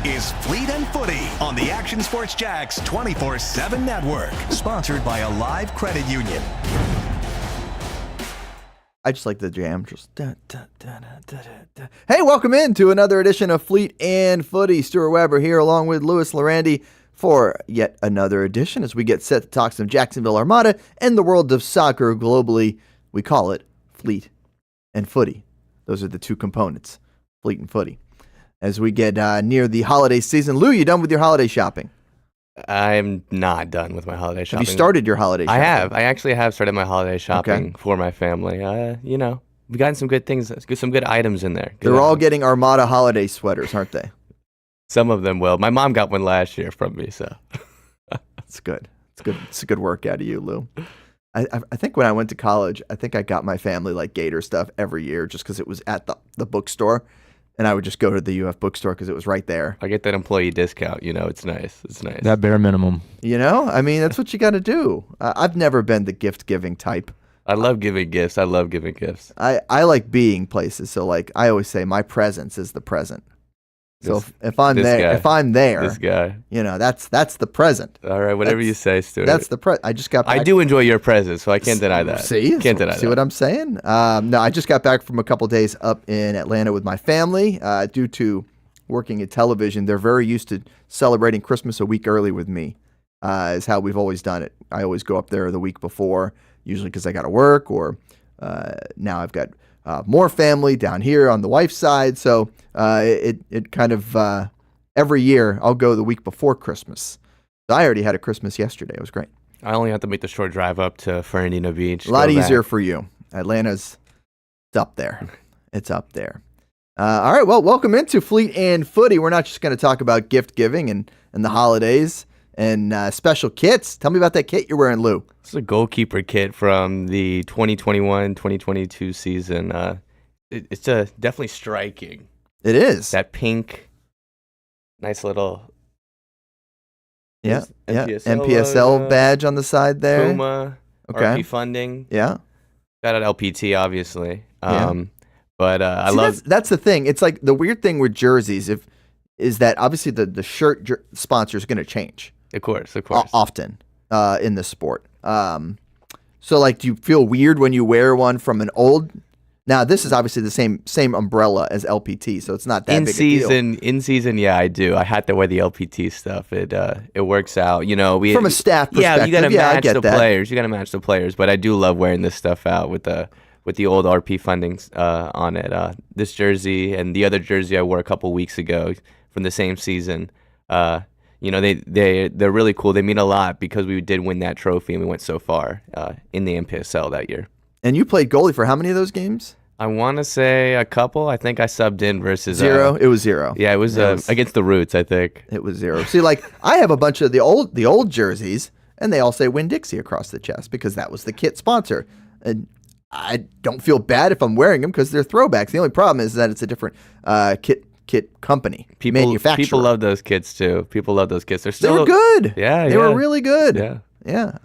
is Fleet and Footy on the Action Sports Jax 24/7 network. Sponsored by a live credit union. I just like the jam. Just da, da, da, da, da, da. Hey, welcome in to another edition of Fleet and Footy. Stuart Weber here along with Louis Laurandi for yet another edition as we get set to talk some Jacksonville Armada and the world of soccer globally. We call it Fleet and Footy. Those are the two components, Fleet and Footy. As we get near the holiday season. Lou, you done with your holiday shopping? I'm not done with my holiday shopping. Have you started your holiday shopping? I have. I actually have started my holiday shopping for my family. We've gotten some good things, some good items in there. They're all getting Armada holiday sweaters, aren't they? Some of them will. My mom got one last year from me, so. It's good. It's good. It's a good work out of you, Lou. I think when I went to college, I think I got my family like Gator stuff every year just because it was at the bookstore. And I would just go to the UF bookstore because it was right there. I get that employee discount. It's nice. It's nice. That bare minimum. I mean, that's what you got to do. I've never been the gift-giving type. I love giving gifts. I like being places. So, like, I always say my presence is the present. So if I'm there, this guy, that's the present. All right, whatever you say, Stuart. That's the present. I just got back. I do enjoy your presence, so I can't deny that. See what I'm saying? No, I just got back from a couple days up in Atlanta with my family. Due to working at television, they're very used to celebrating Christmas a week early with me. Is how we've always done it. I always go up there the week before, usually because I got to work, or now I've got more family down here on the wife's side. So it kind of every year I'll go the week before Christmas. So I already had a Christmas yesterday. It was great. I only have to make the short drive up to Fernandina Beach. A lot easier for you. Atlanta's up there. It's up there. All right. Well, welcome into Fleet and Footy. We're not just going to talk about gift giving and the holidays and special kits. Tell me about that kit you're wearing, Lou. This is a goalkeeper kit from the 2021-2022 season. It's definitely striking. It is. That pink, nice little MPSL badge on the side there. Puma, RP funding. Yeah. Got an LPT, obviously. But I See, love... That's the thing. It's like the weird thing with jerseys is that obviously the shirt sponsor is going to change. Of course. Often in this sport. So, like, do you feel weird when you wear one from an old... Now, this is obviously the same umbrella as LPT, so it's not that big a deal. In season, yeah, I do. I had to wear the LPT stuff. It works out. From a staff perspective, yeah, you got to match the that. players. You got to match the players. But I do love wearing this stuff out with the old RP fundings on it. This jersey and the other jersey I wore a couple weeks ago from the same season. They're really cool. They mean a lot because we did win that trophy and we went so far in the MPSL that year. And you played goalie for how many of those games? I want to say a couple. I think I subbed in versus... Zero? It was zero. Yeah, it was against the Roots, I think. It was zero. See, like, I have a bunch of the old jerseys, and they all say Winn-Dixie across the chest because that was the kit sponsor. And I don't feel bad if I'm wearing them because they're throwbacks. The only problem is that it's a different kit company, manufacturer. People love those kits, too. People love those kits. They were good. Yeah, They were really good. Yeah.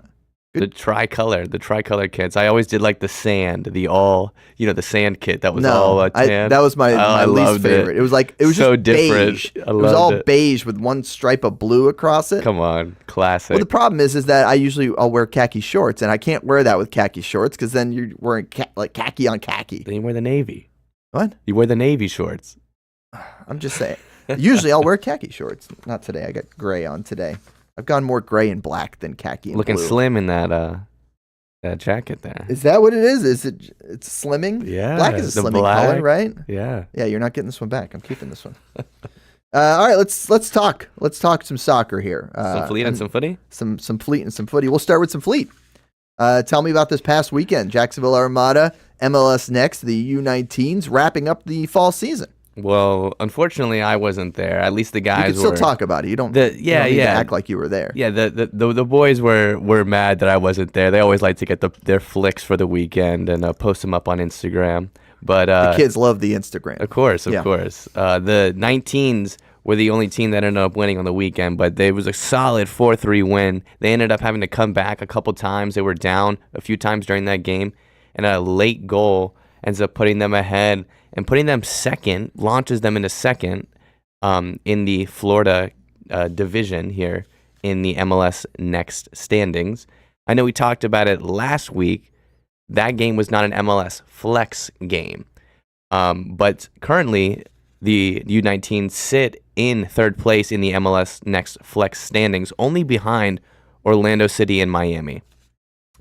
Good. The tricolor kits. I always did like the sand, the sand kit that was all tan. That was my least favorite. It was so just different. Beige. It was all beige with one stripe of blue across it. Come on, classic. Well, the problem is that I'll wear khaki shorts, and I can't wear that with khaki shorts because then you're wearing khaki on khaki. Then you wear the navy. What? You wear the navy shorts. I'm just saying. Usually I'll wear khaki shorts. Not today. I got gray on today. I've gone more gray and black than khaki and Looking blue. slim in that jacket there. Is that what it is? It's slimming? Yeah. Black is a slimming color, right? Yeah. Yeah, you're not getting this one back. I'm keeping this one. All right, let's talk. Let's talk some soccer here. Some Fleet and some Footy? Some Fleet and some Footy. We'll start with some Fleet. Tell me about this past weekend. Jacksonville Armada, MLS Next, the U19s, wrapping up the fall season. Well, unfortunately, I wasn't there. At least the guys You can still talk about it. You don't, need to act like you were there. Yeah, the boys were mad that I wasn't there. They always like to get their flicks for the weekend and post them up on Instagram. But the kids love the Instagram. Of course. The 19s were the only team that ended up winning on the weekend, but it was a solid 4-3 win. They ended up having to come back a couple times. They were down a few times during that game, and a late goal ends up putting them ahead and putting them second, launches them into second in the Florida division here in the MLS Next standings. I know we talked about it last week. That game was not an MLS Flex game. But currently, the U19 sit in third place in the MLS Next Flex standings, only behind Orlando City and Miami.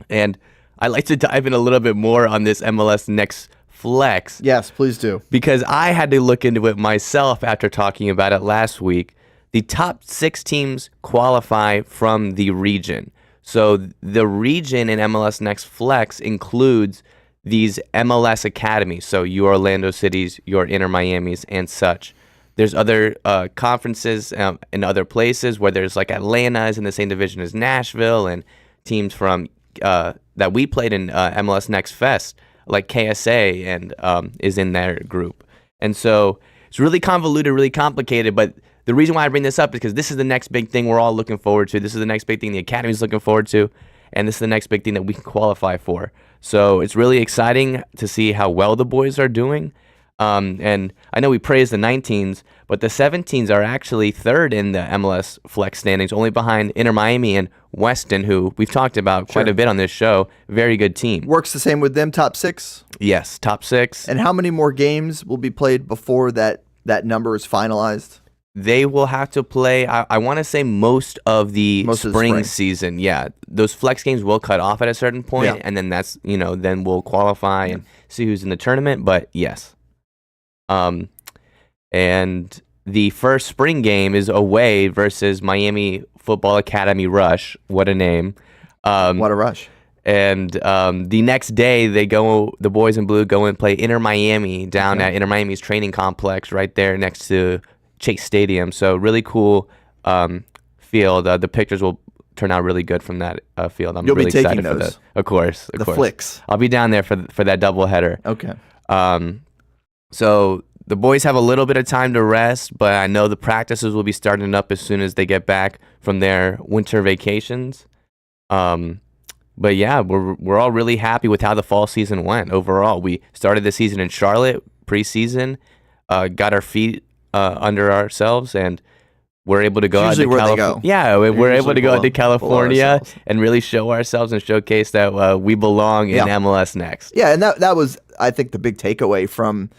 And I'd like to dive in a little bit more on this MLS Next Flex. Yes, please do. Because I had to look into it myself after talking about it last week. The top 6 teams qualify from the region. So the region in MLS Next Flex includes these MLS academies. So your Orlando Cities, your Inter Miamis, and such. There's other conferences in other places where there's like Atlanta is in the same division as Nashville, and teams from that we played in MLS Next Fest, like KSA, and is in their group. And so it's really convoluted, really complicated, but the reason why I bring this up is because this is the next big thing we're all looking forward to. This is the next big thing the Academy is looking forward to, and this is the next big thing that we can qualify for. So it's really exciting to see how well the boys are doing. And I know we praise the 19s, but the 17s are actually third in the MLS Flex standings, only behind Inter Miami and Weston, who we've talked about quite a bit on this show. Very good team. Works the same with them, top 6? Yes, top 6. And how many more games will be played before that number is finalized? They will have to play, I want to say, most of the spring season. Yeah, those flex games will cut off at a certain point, and then that's, then we'll qualify and see who's in the tournament. But yes. And the first spring game is away versus Miami Football Academy Rush. What a name. What a rush. And the next day, the boys in blue go and play Inter Miami down at Inter Miami's training complex right there next to Chase Stadium. So really cool field. The pictures will turn out really good from that field. You'll really be taking excited those. for that. Of course. The flicks. I'll be down there for that doubleheader. Okay. So the boys have a little bit of time to rest, but I know the practices will be starting up as soon as they get back from their winter vacations. But yeah, we're all really happy with how the fall season went overall. We started the season in Charlotte preseason, got our feet under ourselves, and we're able to go out to California. Yeah, we're able to go out to California and really show ourselves and showcase that we belong in MLS Next. Yeah, and that was, I think, the big takeaway from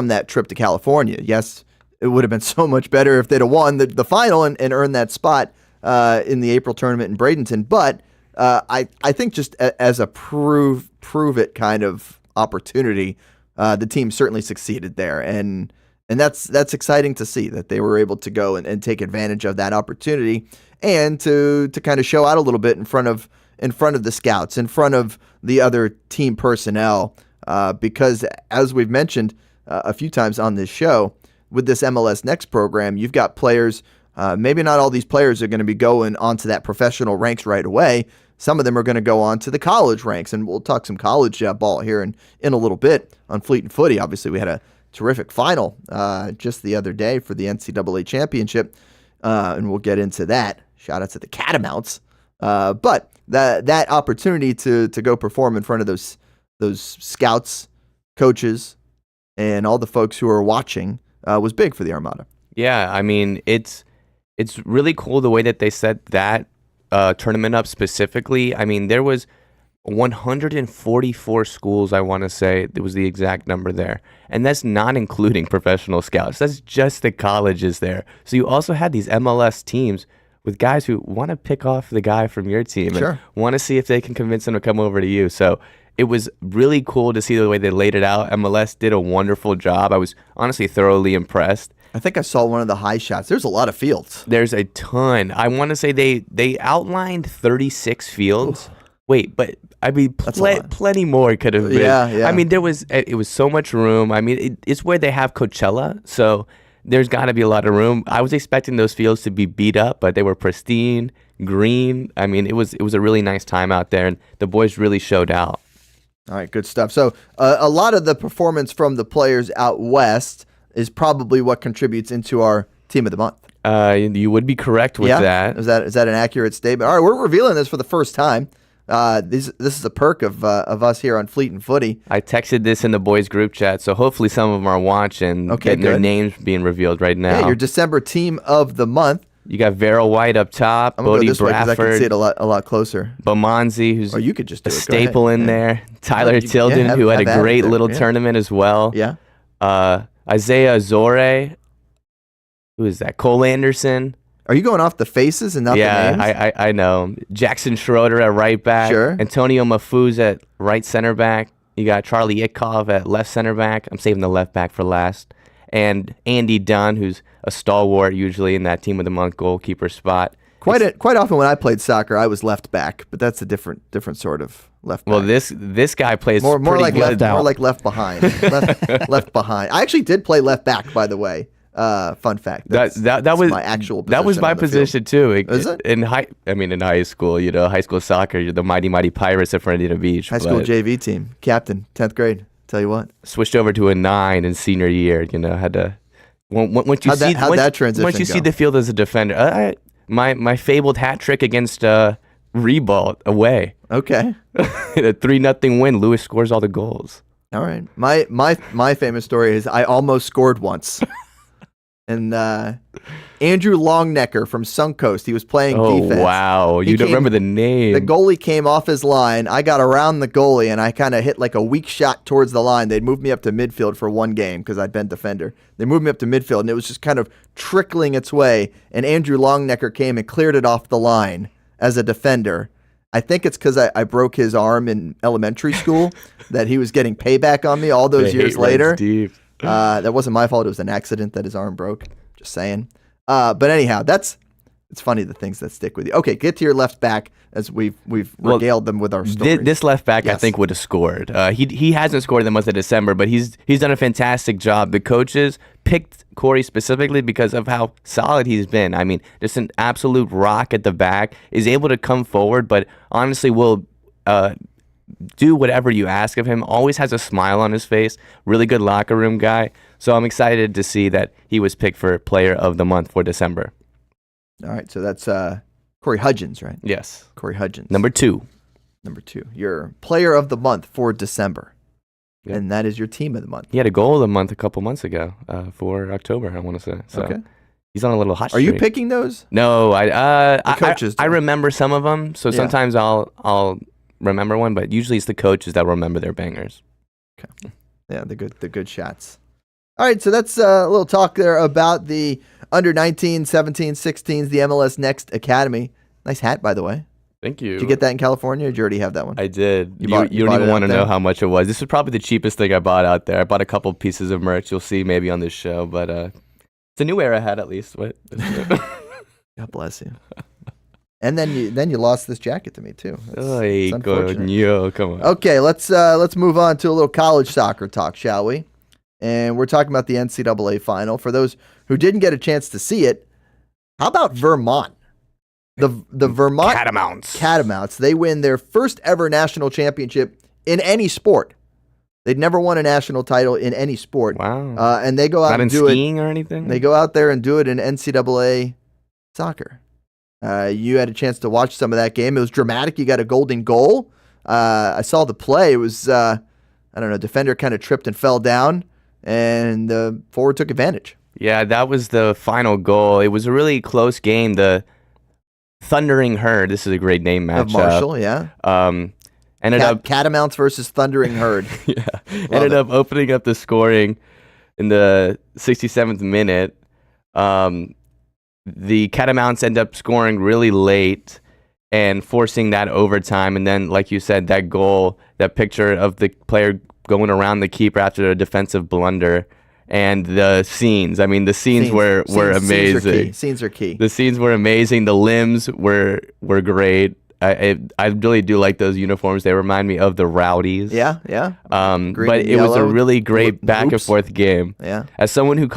that trip to California. Yes, it would have been so much better if they'd have won the final and earned that spot in the April tournament in Bradenton. But I think just as a prove it kind of opportunity, the team certainly succeeded there, and that's exciting to see that they were able to go and take advantage of that opportunity and to kind of show out a little bit in front of the scouts, in front of the other team personnel, because as we've mentioned a few times on this show, with this MLS Next program, you've got players. Maybe not all these players are going to be going onto that professional ranks right away. Some of them are going to go on to the college ranks, and we'll talk some college ball here in a little bit on Fleet and Footy. Obviously, we had a terrific final just the other day for the NCAA championship, and we'll get into that. Shout out to the Catamounts. But that opportunity to go perform in front of those scouts, coaches, and all the folks who are watching was big for the Armada. Yeah, I mean, it's really cool the way that they set that tournament up specifically. I mean, there was 144 schools, I want to say. It was the exact number there. And that's not including professional scouts. That's just the colleges there. So you also had these MLS teams with guys who want to pick off the guy from your team and want to see if they can convince him to come over to you. So it was really cool to see the way they laid it out. MLS did a wonderful job. I was honestly thoroughly impressed. I think I saw one of the high shots. There's a lot of fields. There's a ton. I want to say they outlined 36 fields. Oof. Wait, but I mean, plenty more could have been. Yeah. I mean, it was so much room. I mean, it's where they have Coachella, so there's got to be a lot of room. I was expecting those fields to be beat up, but they were pristine, green. I mean, it was a really nice time out there, and the boys really showed out. All right, good stuff. So a lot of the performance from the players out west is probably what contributes into our team of the month. You would be correct with that. Is that an accurate statement? All right, we're revealing this for the first time. This is a perk of us here on Fleet and Footy. I texted this in the boys group chat, so hopefully some of them are watching, getting their names being revealed right now. Yeah, your December team of the month. You got Vera White up top, I'm gonna Bodie go this way 'cause I can see Bradford, it a lot closer. Bomanzi, who's You could just do a it. Go staple ahead. in Yeah. there, Tyler Yeah, Tilden, who had have a at great it little there. Yeah. tournament as well. Yeah. Isaiah Azore, who is that? Cole Anderson. Are you going off the faces and not the names? I know. Jackson Schroeder at right back. Sure. Antonio Mafuz at right center back. You got Charlie Itkov at left center back. I'm saving the left back for last. And Andy Dunn, who's a stalwart usually in that team of the month goalkeeper spot. Quite often when I played soccer, I was left back, but that's a different sort of left back. Well, this guy plays more pretty like good. left behind. left behind. I actually did play left back, by the way. Fun fact. That was my actual position. That was my on the position field. too. Is it? In high school, high school soccer, you're the mighty Pirates at Fernandina Beach. High school but JV team, captain, 10th grade. Tell you what. switched over to a 9 in senior year. Had to. Once you How'd that transition Once you see go? the field as a defender, my fabled hat trick against Rebolt away, Okay. a 3-0 win. Louis scores all the goals. All right. My famous story is I almost scored once. And Andrew Longnecker from Suncoast, he was playing defense. Oh wow! You don't remember the name? The goalie came off his line. I got around the goalie, and I kind of hit like a weak shot towards the line. They'd moved me up to midfield for one game because I'd been defender. They moved me up to midfield, and it was just kind of trickling its way. And Andrew Longnecker came and cleared it off the line as a defender. I think it's because I broke his arm in elementary school that he was getting payback on me all those years later. Deep. That wasn't my fault. It was an accident that his arm broke. Just saying. But anyhow, it's funny the things that stick with you. Okay, get to your left back as we've regaled them with our stories. This left back, I Yes. think, would have scored. He hasn't scored in the month of December, but he's done a fantastic job. The coaches picked Corey specifically because of how solid he's been. I mean, just an absolute rock at the back. Is able to come forward, but honestly will do whatever you ask of him. Always has a smile on his face. Really good locker room guy. So I'm excited to see that he was picked for Player of the Month for December. All right, so that's Corey Hudgens, right? Yes. Corey Hudgens. Number 2. Number 2. Your player of the month for December. Yep. And that is your team of the month. He had a goal of the month a couple months ago for October, I want to say. So Okay. he's on a little hot Are streak. you picking those? No, coaches I do. remember some of them, so Yeah. sometimes I'll remember one, but usually it's the coaches that remember their bangers. Okay. Yeah, the good shots. All right, so that's a little talk there about the under 19, 17, 16s, the MLS Next Academy. Nice hat, by the way. Thank you. Did you get that in California, or did you already have that one? I did. You bought don't it even out want to there? know how much it was. This is probably the cheapest thing I bought out there. I bought a couple pieces of merch. You'll see maybe on this show, but it's a new era hat at least. What? God bless you. And then you lost this jacket to me too. Ay, It's unfortunate. coño, come on. Okay, let's move on to a little college soccer talk, shall we? And we're talking about the NCAA final. For those who didn't get a chance to see it, how about Vermont? The Vermont Catamounts. They win their first ever national championship in any sport. They'd never won a national title in any sport. Wow. And they go out Not in and do skiing or anything? They go out there and do it in NCAA soccer. You had a chance to watch some of that game. It was dramatic. You got a golden goal. I saw the play. It was, defender kind of tripped and fell down, and the forward took advantage. Yeah, that was the final goal. It was a really close game. The Thundering Herd, this is a great name matchup. Of Marshall, yeah. Ended up Catamounts versus Thundering Herd. yeah, ended up opening up the scoring in the 67th minute. The Catamounts end up scoring really late and forcing that overtime. And then, like you said, that goal, that picture of the player going around the keeper after a defensive blunder. And the scenes, the scenes were amazing. Scenes are key. The scenes were amazing. The limbs were great. I really do like those uniforms. They remind me of the Rowdies. Yeah. But Green and it was a yellow, really great back and hoops. forth game. Yeah. As someone who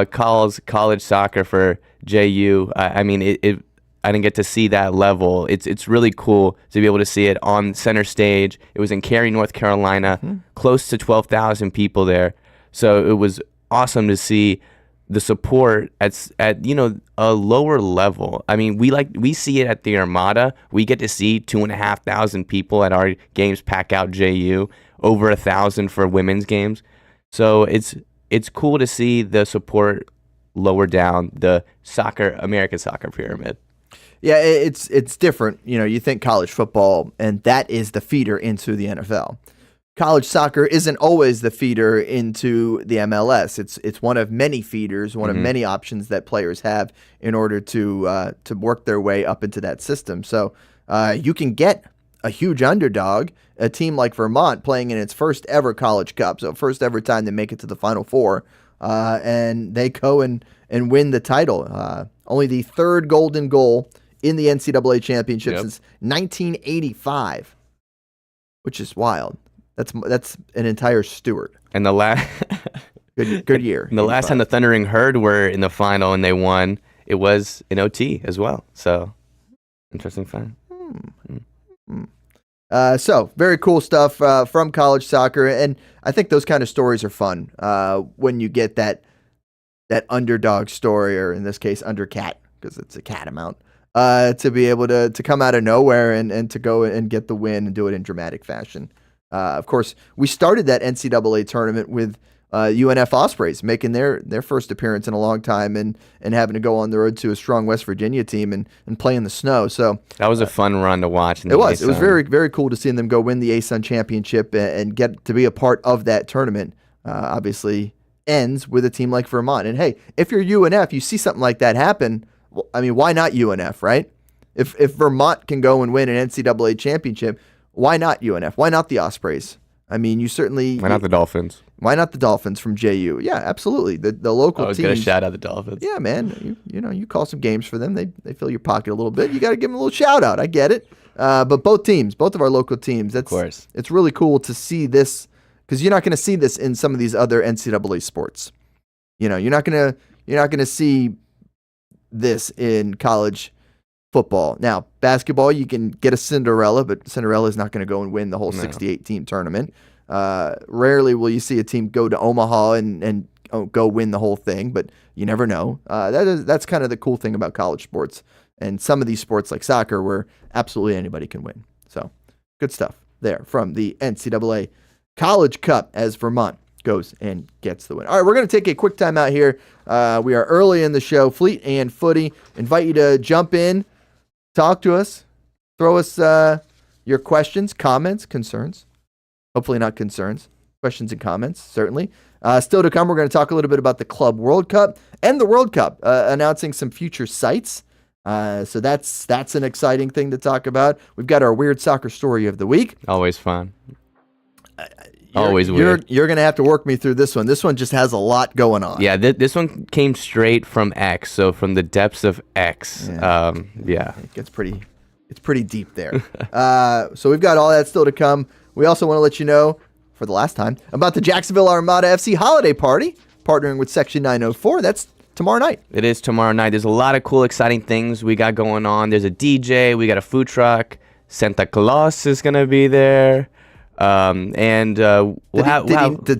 calls college soccer for JU, I didn't get to see that level. It's really cool to be able to see it on center stage. It was in Cary, North Carolina, close to 12,000 people there. So it was awesome to see the support at a lower level. I mean, we see it at the Armada. We get to see 2,500 people at our games pack out JU, over 1,000 for women's games. So it's cool to see the support lower down the American soccer pyramid. Yeah, it's different. You think college football, and that is the feeder into the NFL. College soccer isn't always the feeder into the MLS. It's one of many feeders, one of many options that players have in order to work their way up into that system. So you can get a huge underdog, a team like Vermont playing in its first ever College Cup, so first ever time they make it to the Final Four, and they go and win the title. Only the third golden goal in the NCAA championship since 1985, which is wild. That's an entire Stuart. And the last good year. And the last time the Thundering Herd were in the final and they won, it was in OT as well. So interesting fact. So very cool stuff from college soccer, and I think those kind of stories are fun when you get that underdog story, or in this case, undercat, because it's a cat amount, to be able to come out of nowhere and to go and get the win and do it in dramatic fashion. Of course, we started that NCAA tournament with UNF Ospreys making their first appearance in a long time and having to go on the road to a strong West Virginia team and play in the snow. So that was a fun run to watch. It was very, very cool to see them go win the ASUN championship and get to be a part of that tournament. Obviously ends with a team like Vermont. And hey, if you're UNF, you see something like that happen, well, I mean, why not UNF, right? If Vermont can go and win an NCAA championship, why not UNF? Why not the Ospreys? I mean, you certainly... Why not the Dolphins? Why not the Dolphins from JU? Yeah, absolutely. The local teams... I was going to shout out the Dolphins. Yeah, man. You call some games for them. They fill your pocket a little bit. You got to give them a little shout out. I get it. But both of our local teams, of course. It's really cool to see this, because you're not going to see this in some of these other NCAA sports. You're not going to see this in college football. Now, basketball, you can get a Cinderella, but Cinderella is not going to go and win the whole 68-team tournament. Rarely will you see a team go to Omaha and go win the whole thing, but you never know. That's kind of the cool thing about college sports, and some of these sports like soccer where absolutely anybody can win. So good stuff there from the NCAA College Cup as Vermont goes and gets the win. All right, we're going to take a quick time out here. We are early in the show. Fleet and Footy. Invite you to jump in, talk to us, throw us your questions, comments, concerns. Hopefully not concerns. Questions and comments, certainly. Still to come, we're going to talk a little bit about the Club World Cup and the World Cup, announcing some future sites. So that's an exciting thing to talk about. We've got our weird soccer story of the week. Always fun. Always weird. You're going to have to work me through this one. This one just has a lot going on. Yeah, this one came straight from X, so from the depths of X. Yeah. It gets pretty deep there. So we've got all that still to come. We also want to let you know, for the last time, about the Jacksonville Armada FC holiday party, partnering with Section 904. That's tomorrow night. It is tomorrow night. There's a lot of cool, exciting things we got going on. There's a DJ. We got a food truck. Santa Claus is going to be there. Did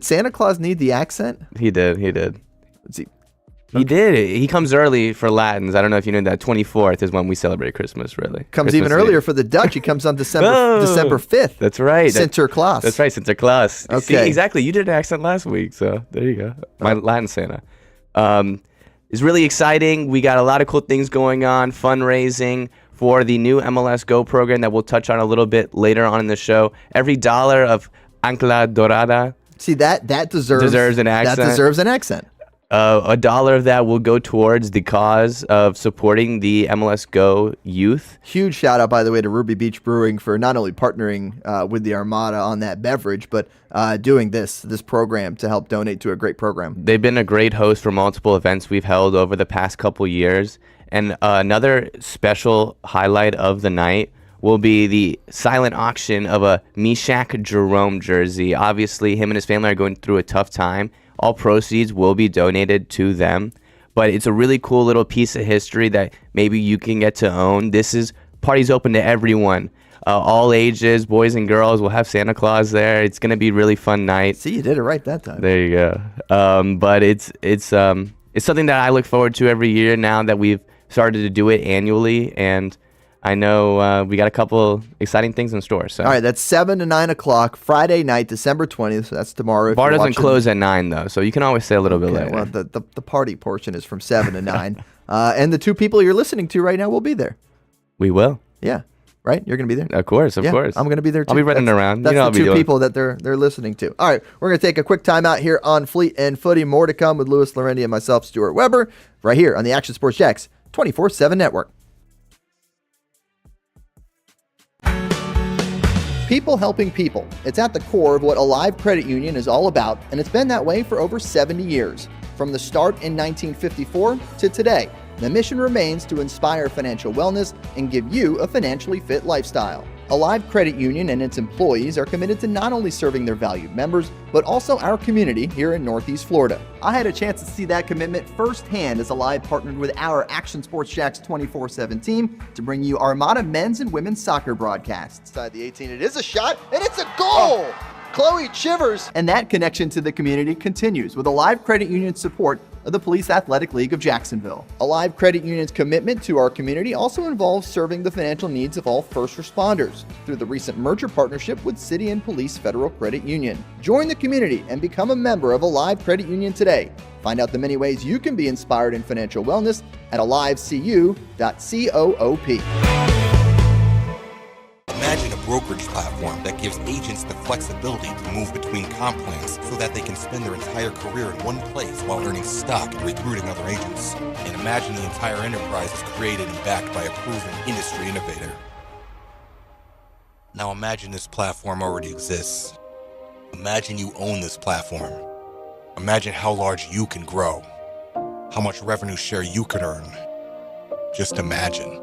Santa Claus need the accent? He did. He did. He comes early for Latins. I don't know if you know that. 24th is when we celebrate Christmas, really. Comes Christmas even earlier Eve. for the Dutch. He comes on December 5th. That's right. Sinterklaas. That's right, Sinterklaas. Okay. See, exactly. You did an accent last week, so there you go. My Latin Santa. It's really exciting. We got a lot of cool things going on, fundraising for the new MLS Go program that we'll touch on a little bit later on in the show. Every dollar of Ancla Dorada. See, that deserves an accent. That deserves an accent. A dollar of that will go towards the cause of supporting the MLS Go youth. Huge shout out, by the way, to Ruby Beach Brewing for not only partnering with the Armada on that beverage, but doing this program to help donate to a great program. They've been a great host for multiple events we've held over the past couple years. And another special highlight of the night will be the silent auction of a Mishak Jerome jersey. Obviously, him and his family are going through a tough time. All proceeds will be donated to them. But it's a really cool little piece of history that maybe you can get to own. This is parties open to everyone. All ages, boys and girls. We'll have Santa Claus there. It's going to be a really fun night. See, you did it right that time. There you go. But it's it's something that I look forward to every year now that we've started to do it annually, and I know we got a couple exciting things in store. So. All right, that's 7 to 9 o'clock, Friday night, December 20th. So that's tomorrow. Bar doesn't close at 9, though, so you can always stay a little bit later. Well, the party portion is from 7 to 9. And the two people you're listening to right now will be there. We will. Yeah. Right? You're going to be there? Of course. I'm going to be there, too. I'll be running around. That's I'll the be two doing. people that they're listening to. All right, we're going to take a quick time out here on Fleet and Footy. More to come with Louis Lorendi and myself, Stuart Weber, right here on the Action Sports Jacks 24/7 Network. People helping people. It's at the core of what Alive Credit Union is all about, and it's been that way for over 70 years. From the start in 1954 to today, the mission remains to inspire financial wellness and give you a financially fit lifestyle. Alive Credit Union and its employees are committed to not only serving their valued members, but also our community here in Northeast Florida. I had a chance to see that commitment firsthand as Alive partnered with our Action Sports Jacks 24/7 team to bring you Armada men's and women's soccer broadcasts. Inside the 18, it is a shot, and it's a goal! Chloe Chivers! And that connection to the community continues with Alive Credit Union's support of the Police Athletic League of Jacksonville. Alive Credit Union's commitment to our community also involves serving the financial needs of all first responders through the recent merger partnership with City and Police Federal Credit Union. Join the community and become a member of Alive Credit Union today. Find out the many ways you can be inspired in financial wellness at alivecu.coop. Imagine a brokerage platform that gives agents the flexibility to move between comp plans so that they can spend their entire career in one place while earning stock and recruiting other agents. And imagine the entire enterprise is created and backed by a proven industry innovator. Now imagine this platform already exists. Imagine you own this platform. Imagine how large you can grow, how much revenue share you can earn. Just imagine.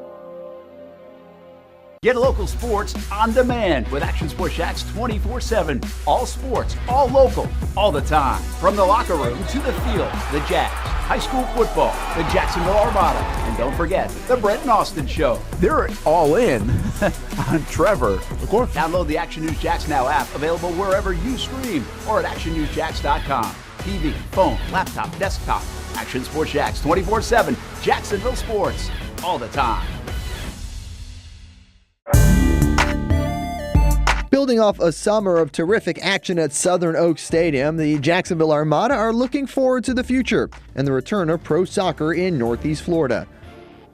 Get local sports on demand with Action Sports Jacks 24/7. All sports, all local, all the time. From the locker room to the field, the Jacks, high school football, the Jacksonville Armada, and don't forget the Brett and Austin Show. They're all in on Trevor. Of course. Download the Action News Jacks Now app, available wherever you stream or at actionnewsjacks.com. TV, phone, laptop, desktop. Action Sports Jacks 24/7. Jacksonville sports, all the time. Building off a summer of terrific action at Southern Oaks Stadium, the Jacksonville Armada are looking forward to the future and the return of pro soccer in Northeast Florida.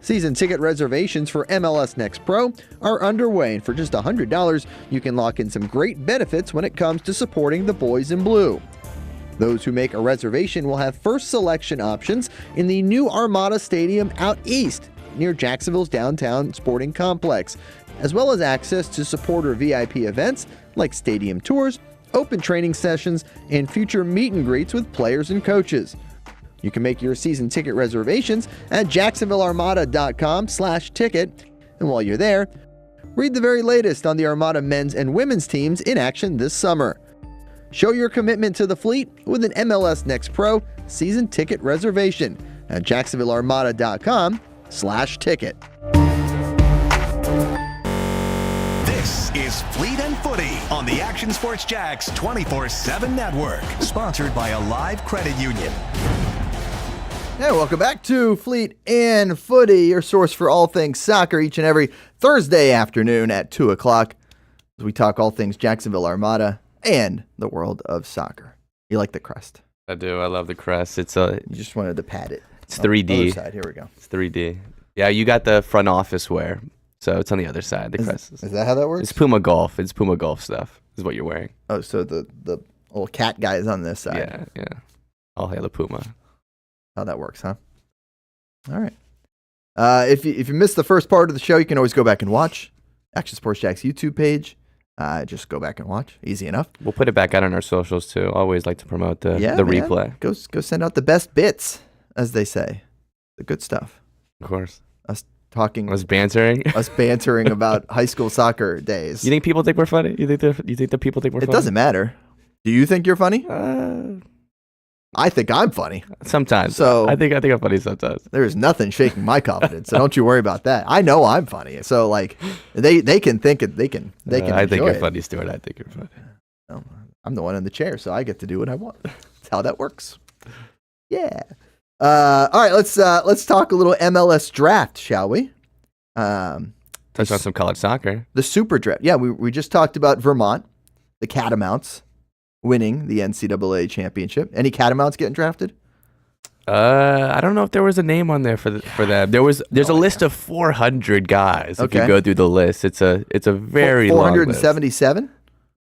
Season ticket reservations for MLS Next Pro are underway, and for just $100, you can lock in some great benefits when it comes to supporting the boys in blue. Those who make a reservation will have first selection options in the new Armada Stadium out east, near Jacksonville's downtown sporting complex, as well as access to supporter VIP events like stadium tours, open training sessions, and future meet and greets with players and coaches. You can make your season ticket reservations at jacksonvillearmada.com/ticket. And while you're there, read the very latest on the Armada men's and women's teams in action this summer. Show your commitment to the fleet with an MLS Next Pro season ticket reservation at jacksonvillearmada.com/ticket. This is Fleet and Footy on the Action Sports Jacks 24/7 Network, sponsored by Alive Credit Union. Hey, welcome back to Fleet and Footy, your source for all things soccer each and every Thursday afternoon at 2 o'clock as we talk all things Jacksonville Armada and the world of soccer. You like the crest? I do. I love the crest. You just wanted to pat it. It's 3D. Other side. Here we go. It's 3D. Yeah, you got the front office wear, so it's on the other side. The crest Is that how that works? It's Puma Golf. It's Puma Golf stuff. Is what you're wearing. Oh, so the little cat guy is on this side. Yeah, yeah. All hail the Puma. How that works, huh? All right. If you missed the first part of the show, you can always go back and watch Action Sports Jack's YouTube page. Just go back and watch. Easy enough. We'll put it back out on our socials too. Always like to promote the replay. Go send out the best bits, as they say. The good stuff. Of course. Us talking. Us bantering. Us bantering about high school soccer days. You think people think we're funny? You think the people think we're funny? It doesn't matter. Do you think you're funny? I think I'm funny. Sometimes. So I think I'm funny sometimes. There's nothing shaking my confidence, so don't you worry about that. I know I'm funny. So like they can think it. They can. I think you're it. funny, Stuart. I think you're funny. No, I'm the one in the chair, so I get to do what I want. That's how that works. Yeah. All right, let's talk a little MLS draft, shall we? Touch on some college soccer. The Super Draft. Yeah, we just talked about Vermont, the Catamounts, winning the NCAA championship. Any Catamounts getting drafted? I don't know if there was a name on there for them. There's a list of 400 guys. If you go through the list, it's a very long list. 477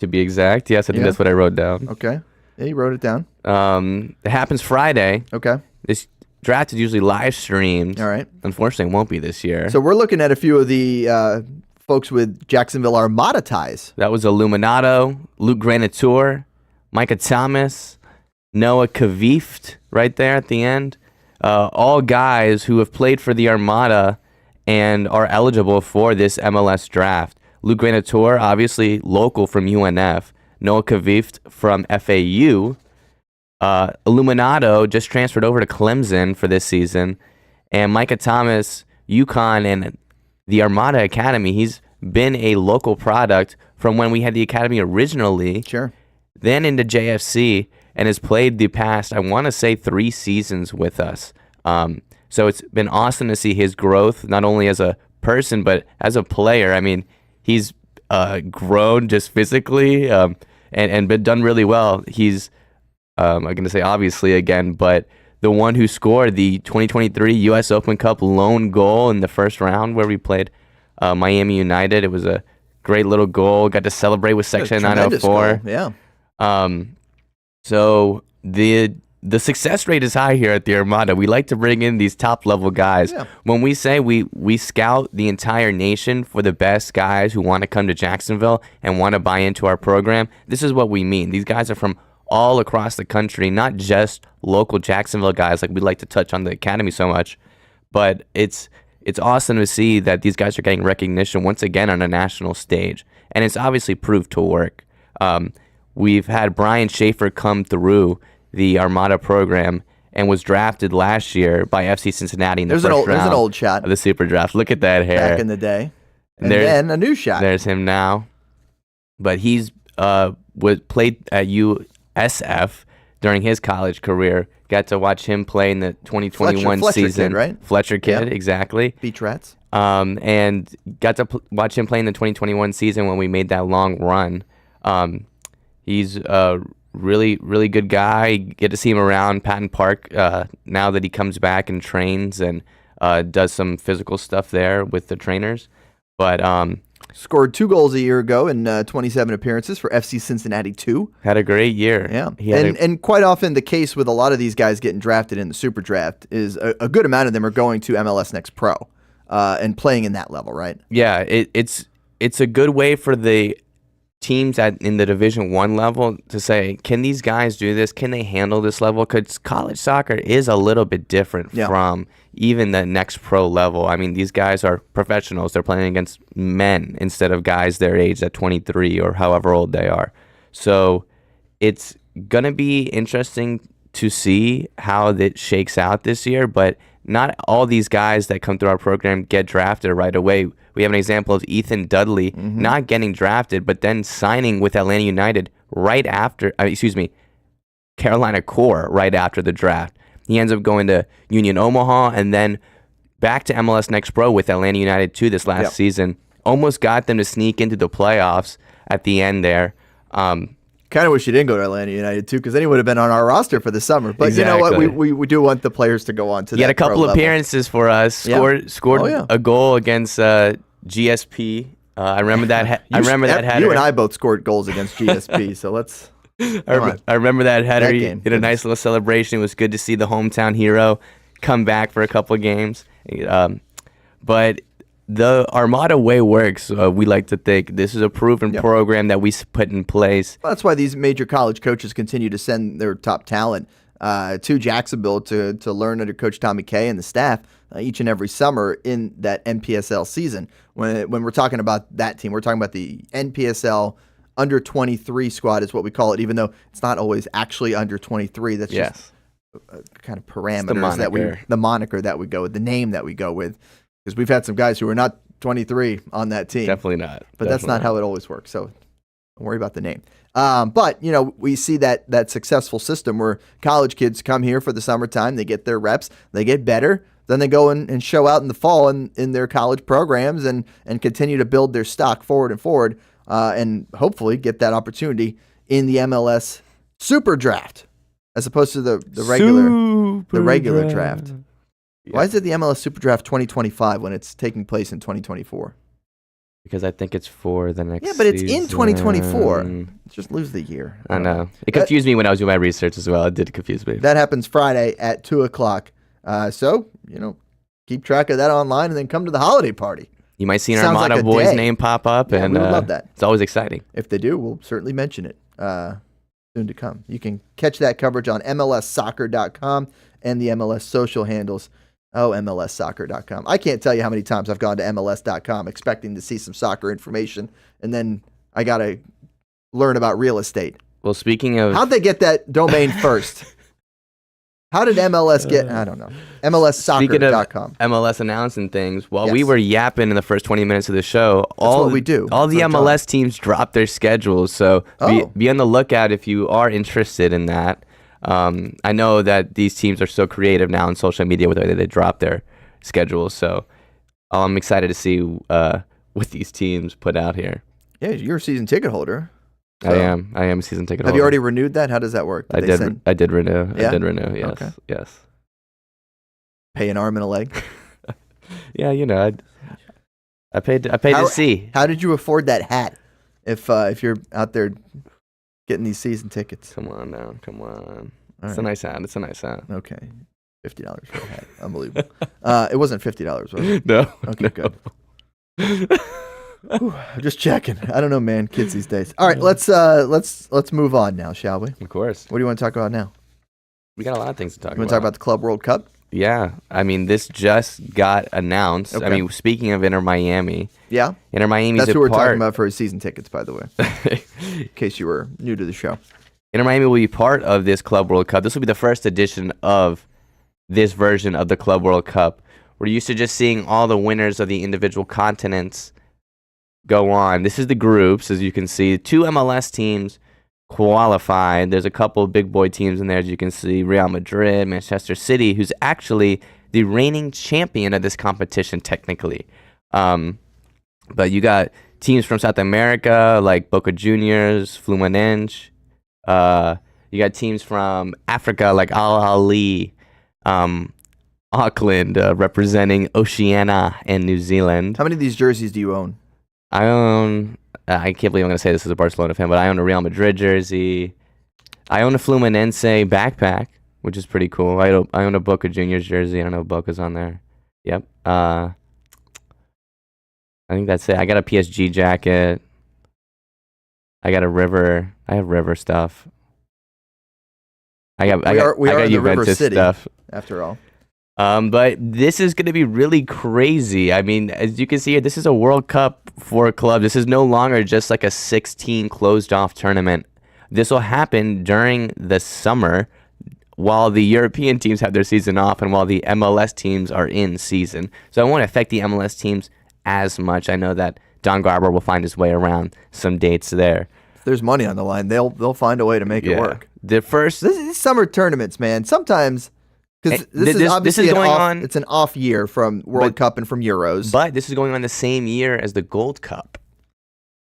to be exact. Yes, I think that's what I wrote down. Okay, yeah, you wrote it down. It happens Friday. Okay, this draft is usually live streamed. All right, unfortunately, it won't be this year. So we're looking at a few of the folks with Jacksonville Armada ties. That was Illuminato, Luke Granitor, Micah Thomas, Noah Kavift right there at the end. All guys who have played for the Armada and are eligible for this MLS draft. Luke Granitor, obviously local from UNF. Noah Kavift from FAU. Illuminato just transferred over to Clemson for this season. And Micah Thomas, UConn, and the Armada Academy. He's been a local product from when we had the academy originally. Sure. Then into JFC, and has played the past, I want to say, 3 seasons with us. So it's been awesome to see his growth, not only as a person, but as a player. I mean, he's grown just physically and been done really well. He's, I'm going to say obviously again, but the one who scored the 2023 U.S. Open Cup lone goal in the first round where we played Miami United. It was a great little goal. Got to celebrate with Section 904. Goal. Yeah. So the success rate is high here at the Armada. We like to bring in these top level guys. Yeah. When we say we scout the entire nation for the best guys who want to come to Jacksonville and want to buy into our program, this is what we mean. These guys are from all across the country, not just local Jacksonville guys like we like to touch on the academy so much, but it's awesome to see that these guys are getting recognition once again on a national stage, and it's obviously proved to work. We've had Brian Schaefer come through the Armada program and was drafted last year by FC Cincinnati in the first round. There's an old shot of the Super Draft. Look at that hair. Back in the day. And then a new shot. There's him now. But he's played at USF during his college career. Got to watch him play in the 2021 Fletcher season. Kid, right? Fletcher Kid, Yeah. exactly. Beach Rats. And got to watch him play in the 2021 season when we made that long run. He's a really, really good guy. Get to see him around Patton Park now that he comes back and trains and does some physical stuff there with the trainers. But scored 2 goals a year ago in 27 appearances for FC Cincinnati 2. Had a great year. Yeah. And quite often the case with a lot of these guys getting drafted in the Super Draft is a good amount of them are going to MLS Next Pro and playing in that level, right? Yeah, it's a good way for the teams in the Division I level to say, can these guys do this? Can they handle this level? Because college soccer is a little bit different from even the Next Pro level. I mean, these guys are professionals. They're playing against men instead of guys their age at 23 or however old they are. So it's going to be interesting to see how that shakes out this year, but not all these guys that come through our program get drafted right away. We have an example of Ethan Dudley not getting drafted, but then signing with Atlanta United right after, Carolina Core right after the draft. He ends up going to Union Omaha and then back to MLS Next Pro with Atlanta United too this last season. Almost got them to sneak into the playoffs at the end there. Kind of wish he didn't go to Atlanta United too, because then he would have been on our roster for the summer. But Exactly. You know what? We do want the players to go on to. He had a couple appearances for us. Scored a goal against GSP. I remember that. I remember that header. You and I both scored goals against GSP. So let's. I remember that header. That He game. did a nice little celebration. It was good to see the hometown hero come back for a couple of games. But the Armada way works. We like to think this is a proven program that we put in place. Well, that's why these major college coaches continue to send their top talent to Jacksonville to learn under Coach Tommy Kay and the staff each and every summer in that NPSL season. When we're talking about that team, we're talking about the NPSL under 23 squad is what we call it, even though it's not always actually under 23. That's just kind of parameters the moniker that we go with, the name that we go with. Because we've had some guys who are not 23 on that team. Definitely not. But that's not how it always works. So Don't worry about the name. But, we see that successful system where college kids come here for the summertime, they get their reps, they get better, then they go and show out in the fall in their college programs and continue to build their stock forward, and hopefully get that opportunity in the MLS Super Draft as opposed to the regular draft. Yeah. Why is it the MLS Super Draft 2025 when it's taking place in 2024? Because I think it's for the next season. Yeah, but it's season. in 2024. Just lose the year. I know. It confused me when I was doing my research as well. It did confuse me. That happens Friday at 2 o'clock. So, keep track of that online and then come to the holiday party. You might see an Armada boy's name pop up. Yeah, and we would love that. It's always exciting. If they do, we'll certainly mention it soon to come. You can catch that coverage on MLSsoccer.com and the MLS social handles. Oh, MLSsoccer.com. I can't tell you how many times I've gone to MLS.com expecting to see some soccer information, and then I got to learn about real estate. Well, speaking of... How'd they get that domain first? How did MLS get... I don't know. MLSsoccer.com. Speaking of MLS announcing things, while we were yapping in the first 20 minutes of the show, all the MLS teams dropped their schedules, so be on the lookout if you are interested in that. I know that these teams are so creative now on social media with the way that they drop their schedules, so I'm excited to see what these teams put out here. Yeah, you're a season ticket holder. So. I am a season ticket holder. Have you already renewed that? How does that work? I did renew. Yeah? I did renew, yes. Okay. Yes. Pay an arm and a leg? Yeah, I paid to see. How did you afford that hat if you're out there getting these season tickets? Come on now. Come on. All It's right. a nice hat. It's a nice hat. Okay. $50 for a hat. Unbelievable. It wasn't $50, was it? No. Okay, good. Whew, I'm just checking. I don't know, man. Kids these days. All right, let's move on now, shall we? Of course. What do you want to talk about now? We got a lot of things to talk about. You want to talk about the Club World Cup? Yeah. I mean, this just got announced. Okay. I mean, speaking of Inter Miami. Yeah. Inter Miami's That's who we're talking about for his season tickets, by the way, in case you were new to the show. Inter Miami will be part of this Club World Cup. This will be the first edition of this version of the Club World Cup. We're used to just seeing all the winners of the individual continents go on. This is the groups, as you can see. 2 MLS teams qualified. There's a couple of big boy teams in there, as you can see. Real Madrid, Manchester City, who's actually the reigning champion of this competition, technically. But you got teams from South America, like Boca Juniors, Fluminense. You got teams from Africa, like Al Ahly, Auckland, representing Oceania and New Zealand. How many of these jerseys do you own? I can't believe I'm going to say this as a Barcelona fan, but I own a Real Madrid jersey. I own a Fluminense backpack, which is pretty cool. I own a Boca Juniors jersey. I don't know if Boca's on there. Yep. I think that's it. I got a PSG jacket. I got a River. I have River stuff. I got the River City stuff. After all. But this is going to be really crazy. I mean, as you can see here, this is a World Cup for a club. This is no longer just like a 16 closed-off tournament. This will happen during the summer while the European teams have their season off and while the MLS teams are in season. So it won't affect the MLS teams as much. I know that Don Garber will find his way around some dates there. If there's money on the line, they'll find a way to make it work. These summer tournaments, man, sometimes... Because this is obviously it's an off year from World Cup and from Euros. But this is going on the same year as the Gold Cup.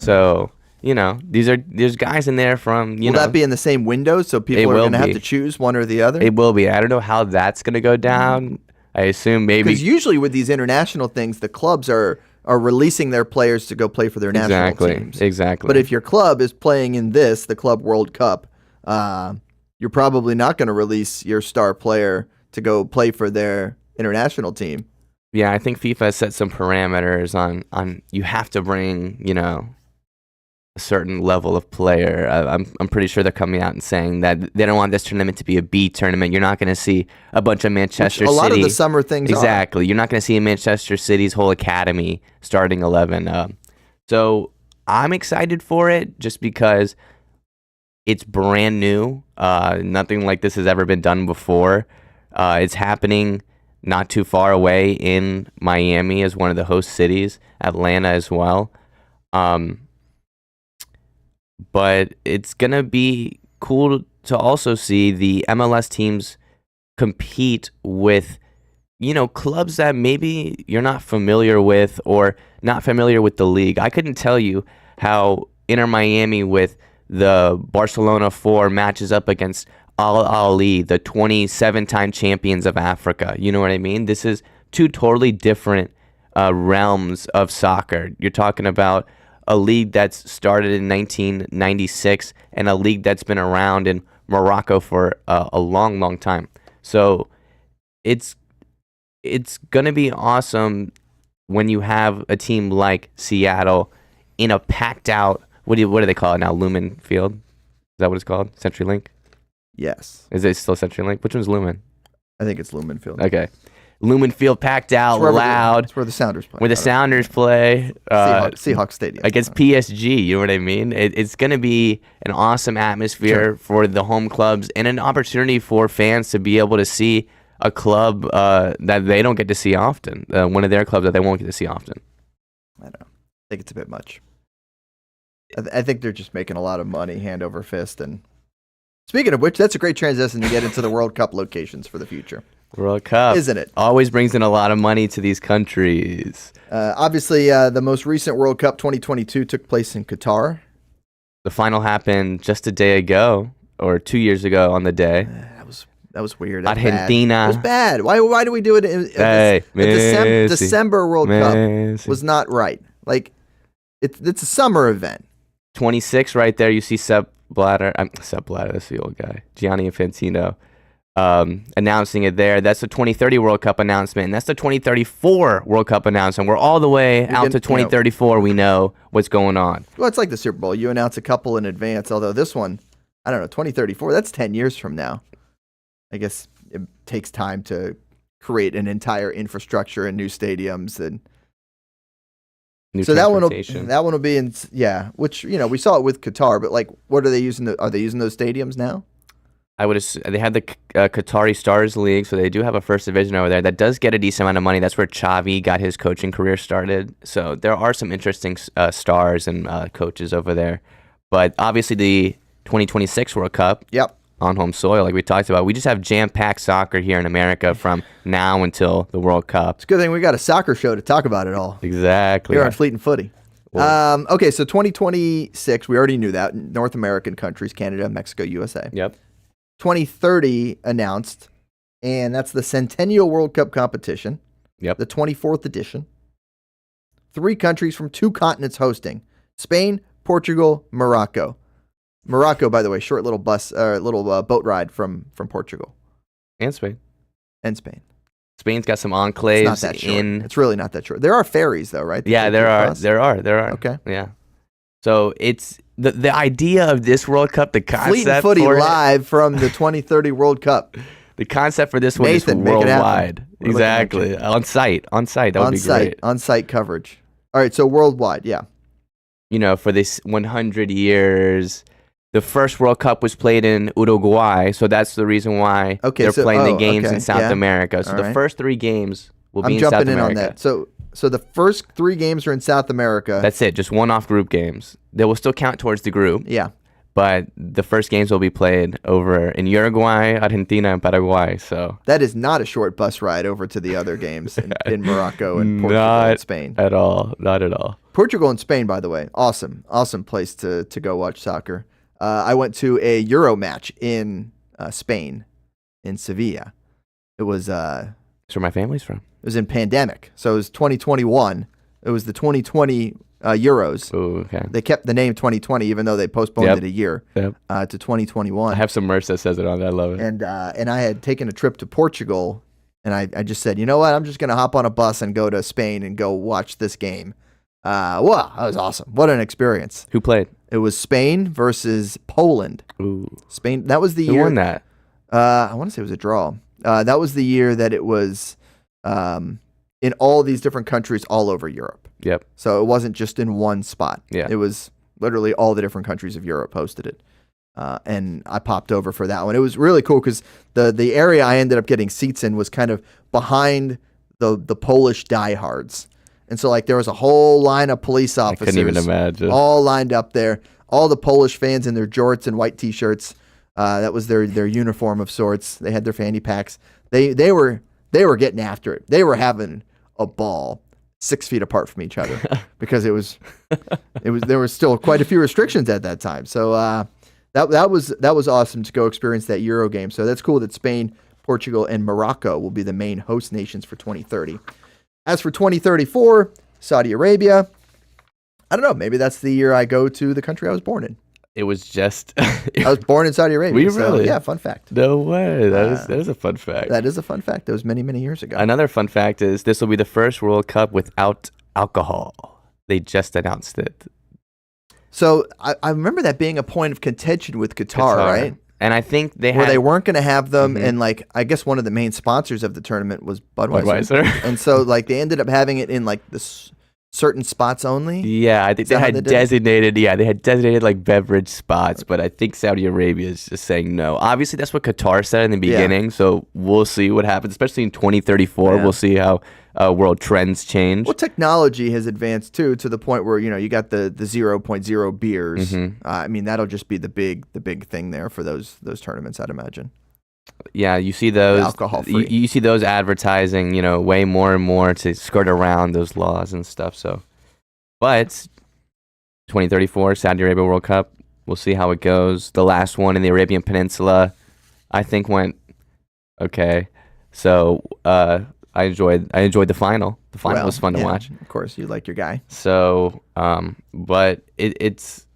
So, there's guys in there from, Will that be in the same window? So people are going to have to choose one or the other? It will be. I don't know how that's going to go down. I assume maybe. Because usually with these international things, the clubs are releasing their players to go play for their national teams. Exactly. But if your club is playing in the Club World Cup, you're probably not going to release your star player to go play for their international team. Yeah, I think FIFA has set some parameters on you have to bring, a certain level of player. I'm pretty sure they're coming out and saying that they don't want this tournament to be a B tournament. You're not going to see a bunch of Manchester City. A lot of the summer things Exactly. You're not going to see Manchester City's whole academy starting 11. So I'm excited for it just because it's brand new. Nothing like this has ever been done before. It's happening not too far away in Miami as one of the host cities, Atlanta as well. but it's going to be cool to also see the MLS teams compete with, clubs that maybe you're not familiar with or not familiar with the league. I couldn't tell you how Inter Miami with the Barcelona 4 matches up against Al Ahly, the 27-time champions of Africa. You know what I mean? This is two totally different realms of soccer. You're talking about a league that's started in 1996 and a league that's been around in Morocco for a long, long time. So it's going to be awesome when you have a team like Seattle in a packed out, what do they call it now? Lumen Field? Is that what it's called? CenturyLink? Yes. Is it still CenturyLink? Which one's Lumen? I think it's Lumen Field. Okay. Lumen Field packed out, loud. It's where the Sounders play. Where the Sounders play. Seahawks Stadium. Against PSG, you know what I mean? It's going to be an awesome atmosphere for the home clubs and an opportunity for fans to be able to see a club that they don't get to see often, one of their clubs that they won't get to see often. I don't know. I think it's a bit much. I think they're just making a lot of money hand over fist. And speaking of which, that's a great transition to get into the World Cup locations for the future. World Cup. Isn't it? Always brings in a lot of money to these countries. Obviously, the most recent World Cup 2022 took place in Qatar. The final happened just a day ago, or 2 years ago on the day. That was weird. That Argentina. Was bad. Why do we do it? December World Cup was not right. Like, it's a summer event. 26 right there. You see Sepp Blatter. That's the old guy. Gianni Infantino announcing it there. That's the 2030 World Cup announcement. And that's the 2034 World Cup announcement. We're all the way out to 2034. We know what's going on. Well, it's like the Super Bowl. You announce a couple in advance. Although this one, I don't know, 2034. That's 10 years from now. I guess it takes time to create an entire infrastructure and new stadiums and so that one will be in which we saw it with Qatar, but like what are they using? Are they using those stadiums now? I would assume they had the Qatari Stars League, so they do have a first division over there that does get a decent amount of money. That's where Xavi got his coaching career started. So there are some interesting stars and coaches over there. But obviously the 2026 World Cup. Yep. On home soil, like we talked about. We just have jam-packed soccer here in America from now until the World Cup. It's a good thing we got a soccer show to talk about it all. Exactly. Here on Fleet and Footy. Okay, so 2026, we already knew that. North American countries, Canada, Mexico, USA. Yep. 2030 announced, and that's the Centennial World Cup competition. Yep. The 24th edition. 3 countries from 2 continents hosting. Spain, Portugal, Morocco. Morocco, by the way, short little boat ride from Portugal. And Spain. Spain's got some enclaves. It's not that short. It's really not that short. There are ferries, though, right? Yeah, there are. There are. Okay. Yeah. So it's the idea of this World Cup, the concept. Fleet and Footy live from the 2030 World Cup. The concept for this one is worldwide. Exactly. On site. That would be great. On-site coverage. All right, so worldwide, yeah. For this 100 years... The first World Cup was played in Uruguay, so that's the reason why they're playing the games in South America. So the first 3 games will be in South America. I'm jumping in on that. So the first 3 games are in South America. That's it, just one-off group games. They will still count towards the group. Yeah. But the first games will be played over in Uruguay, Argentina, and Paraguay. So that is not a short bus ride over to the other games in Morocco and Portugal and Spain. Not at all. Portugal and Spain, by the way, awesome place to go watch soccer. I went to a Euro match in Spain, in Sevilla. It was... That's where my family's from. It was in pandemic. So it was 2021. It was the 2020 Euros. Ooh, okay. They kept the name 2020, even though they postponed it a year to 2021. I have some merch that says it on it. I love it. And I had taken a trip to Portugal, and I just said, you know what? I'm just going to hop on a bus and go to Spain and go watch this game. Wow, that was awesome. What an experience. Who played? It was Spain versus Poland. Ooh. Spain. That was the year. Who won that? I want to say it was a draw. That was the year that it was in all these different countries all over Europe. Yep. So it wasn't just in one spot. Yeah. It was literally all the different countries of Europe hosted it. And I popped over for that one. It was really cool because the area I ended up getting seats in was kind of behind the Polish diehards. And so, like, there was a whole line of police officers. I couldn't even imagine. All lined up there. all the Polish fans in their jorts and white T-shirts. That was their uniform of sorts. They had their fanny packs. They were getting after it. They were having a ball 6 feet apart from each other because there was still quite a few restrictions at that time. So that was awesome to go experience that Euro game. So that's cool that Spain, Portugal, and Morocco will be the main host nations for 2030. As for 2034, Saudi Arabia, I don't know. Maybe that's the year I go to the country I was born in. It was just. I was born in Saudi Arabia. Were you really? Yeah, fun fact. No way. That is a fun fact. That is a fun fact. That was many, many years ago. Another fun fact is this will be the first World Cup without alcohol. They just announced it. So I remember that being a point of contention with Qatar, right? And I think they weren't going to have them, and I guess one of the main sponsors of the tournament was Budweiser. And so they ended up having it in the certain spots only. Yeah, I think they had designated. Yeah, they had designated like beverage spots, but I think Saudi Arabia is just saying no. Obviously, that's what Qatar said in the beginning. So we'll see what happens, especially in 2034. Yeah. We'll see how world trends change. Well, technology has advanced too to the point where you got the 0.0 beers. I mean, that'll just be the big thing there for those tournaments, I'd imagine. Yeah, you see those alcohol-free. You see those advertising, way more and more to skirt around those laws and stuff. So, but 2034 Saudi Arabia World Cup, we'll see how it goes. The last one in the Arabian Peninsula, I think went okay. So, I enjoyed the final. The final was fun to watch. Of course, you like your guy. So, but it's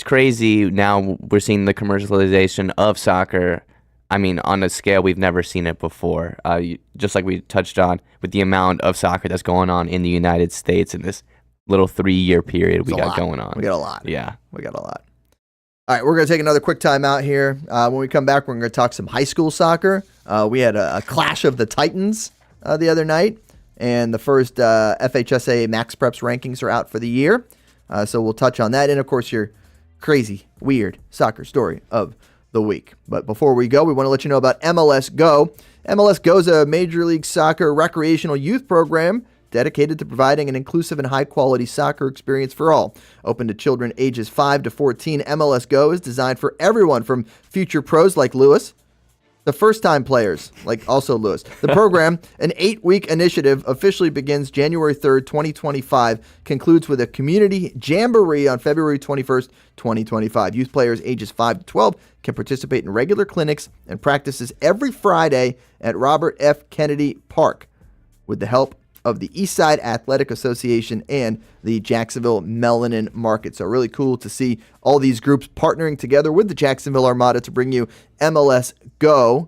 crazy now. We're seeing the commercialization of soccer. I mean, on a scale we've never seen it before. Just like we touched on with the amount of soccer that's going on in the United States in this little 3-year period we got going on. We got a lot. Yeah. We got a lot. All right, we're going to take another quick time out here. When we come back, we're going to talk some high school soccer. We had a clash of the Titans the other night, and the first FHSA Max Preps rankings are out for the year. So we'll touch on that. And, of course, your crazy, weird soccer story of the week. But before we go, we want to let you know about MLS Go. MLS Go is a Major League Soccer recreational youth program dedicated to providing an inclusive and high-quality soccer experience for all. Open to children ages 5 to 14, MLS Go is designed for everyone from future pros like Louis, the first-time players like also Louis. The program, an 8-week initiative, officially begins January 3rd, 2025, concludes with a community jamboree on February 21st, 2025. Youth players ages 5 to 12 can participate in regular clinics and practices every Friday at Robert F. Kennedy Park with the help of the Eastside Athletic Association and the Jacksonville Melanin Market. So really cool to see all these groups partnering together with the Jacksonville Armada to bring you MLS Go,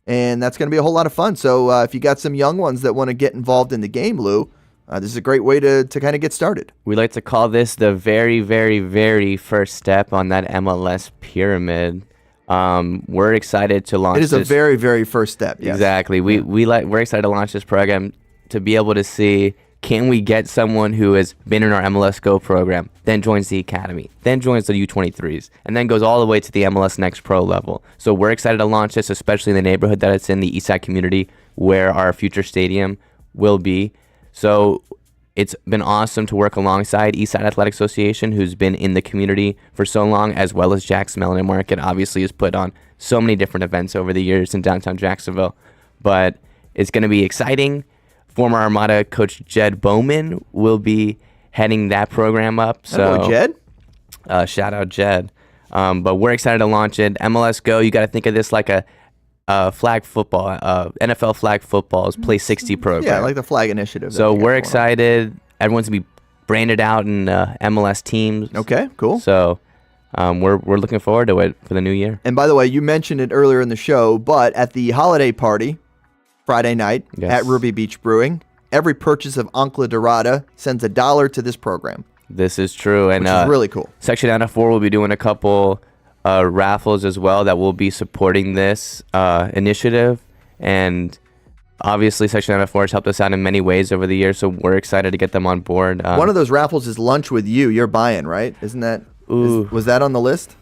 and that's going to be a whole lot of fun. So if you got some young ones that want to get involved in the game, Lou, this is a great way to kind of get started. We like to call this the very, very, very first step on that MLS pyramid. We're excited to launch. It is a very, very first step. Yes. Exactly. We're excited to launch this program to be able to see, can we get someone who has been in our MLS Go program, then joins the academy, then joins the U23s, and then goes all the way to the MLS Next Pro level. So we're excited to launch this, especially in the neighborhood that it's in, the Eastside community, where our future stadium will be. So it's been awesome to work alongside Eastside Athletic Association, who's been in the community for so long, as well as Jack's Melanin Market. Obviously has put on so many different events over the years in downtown Jacksonville. But it's going to be exciting. Former Armada coach Jed Bowman will be heading that program up. So hello, Jed. Shout out Jed. But we're excited to launch it. MLS Go, you got to think of this like a flag football, NFL flag football's Play 60 program. Yeah, like the flag initiative. So we're excited. Everyone's going to be branded out in MLS teams. Okay, cool. So we're looking forward to it for the new year. And by the way, you mentioned it earlier in the show, but at the holiday party Friday night at Ruby Beach Brewing, every purchase of Ancla Dorada sends $1 to this program. This is true. And which is really cool. Section 904 will be doing a couple raffles as well that will be supporting this initiative. And obviously, Section 904 has helped us out in many ways over the years, so we're excited to get them on board. One of those raffles is lunch with you. You're buying, right? Isn't that? Was that on the list?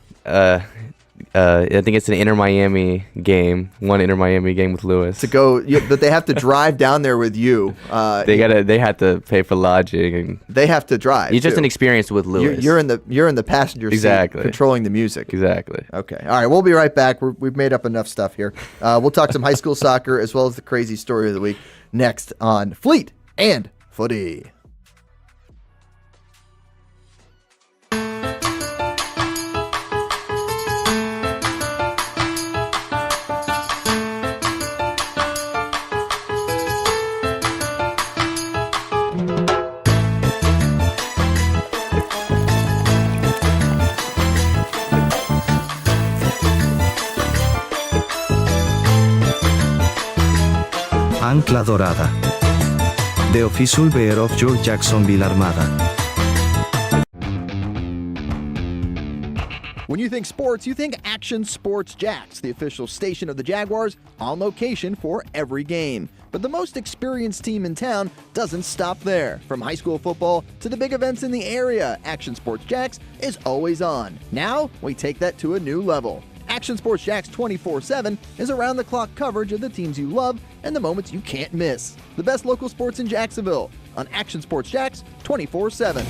I think it's an Inter Miami game, one Inter Miami game with Louis. To go, but they have to drive down there with you. They had to pay for lodging, and they have to drive. you're just too. an experience with Louis. You're in the passenger seat, controlling the music. Exactly. Okay. All right. We'll be right back. We've made up enough stuff here. We'll talk some high school soccer as well as the crazy story of the week next on Fleet and Footy. Ancla Dorada. The official bear of your Jacksonville Armada. When you think sports, you think Action Sports Jacks, the official station of the Jaguars, on location for every game. But the most experienced team in town doesn't stop there. From high school football to the big events in the area, Action Sports Jacks is always on. Now, we take that to a new level. Action Sports Jacks 24/7 is around-the-clock coverage of the teams you love and the moments you can't miss. The best local sports in Jacksonville on Action Sports Jacks 24/7.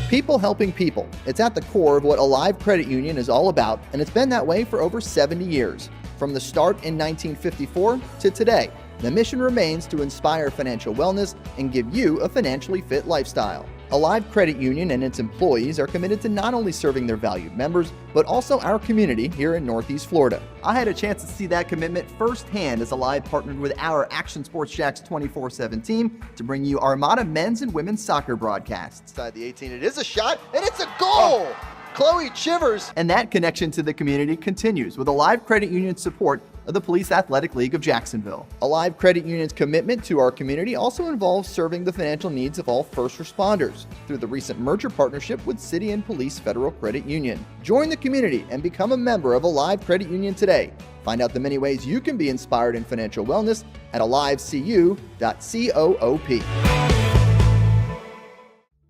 People helping people. It's at the core of what Alive Credit Union is all about, and it's been that way for over 70 years. From the start in 1954 to today, the mission remains to inspire financial wellness and give you a financially fit lifestyle. Alive Credit Union and its employees are committed to not only serving their valued members, but also our community here in Northeast Florida. I had a chance to see that commitment firsthand as Alive partnered with our Action Sports Jacks 24/7 team to bring you Armada men's and women's soccer broadcasts. Inside the 18, it is a shot, and it's a goal! Chloe Chivers! And that connection to the community continues with Alive Credit Union's support of the Police Athletic League of Jacksonville. Alive Credit Union's commitment to our community also involves serving the financial needs of all first responders through the recent merger partnership with City and Police Federal Credit Union. Join the community and become a member of Alive Credit Union today. Find out the many ways you can be inspired in financial wellness at alivecu.coop.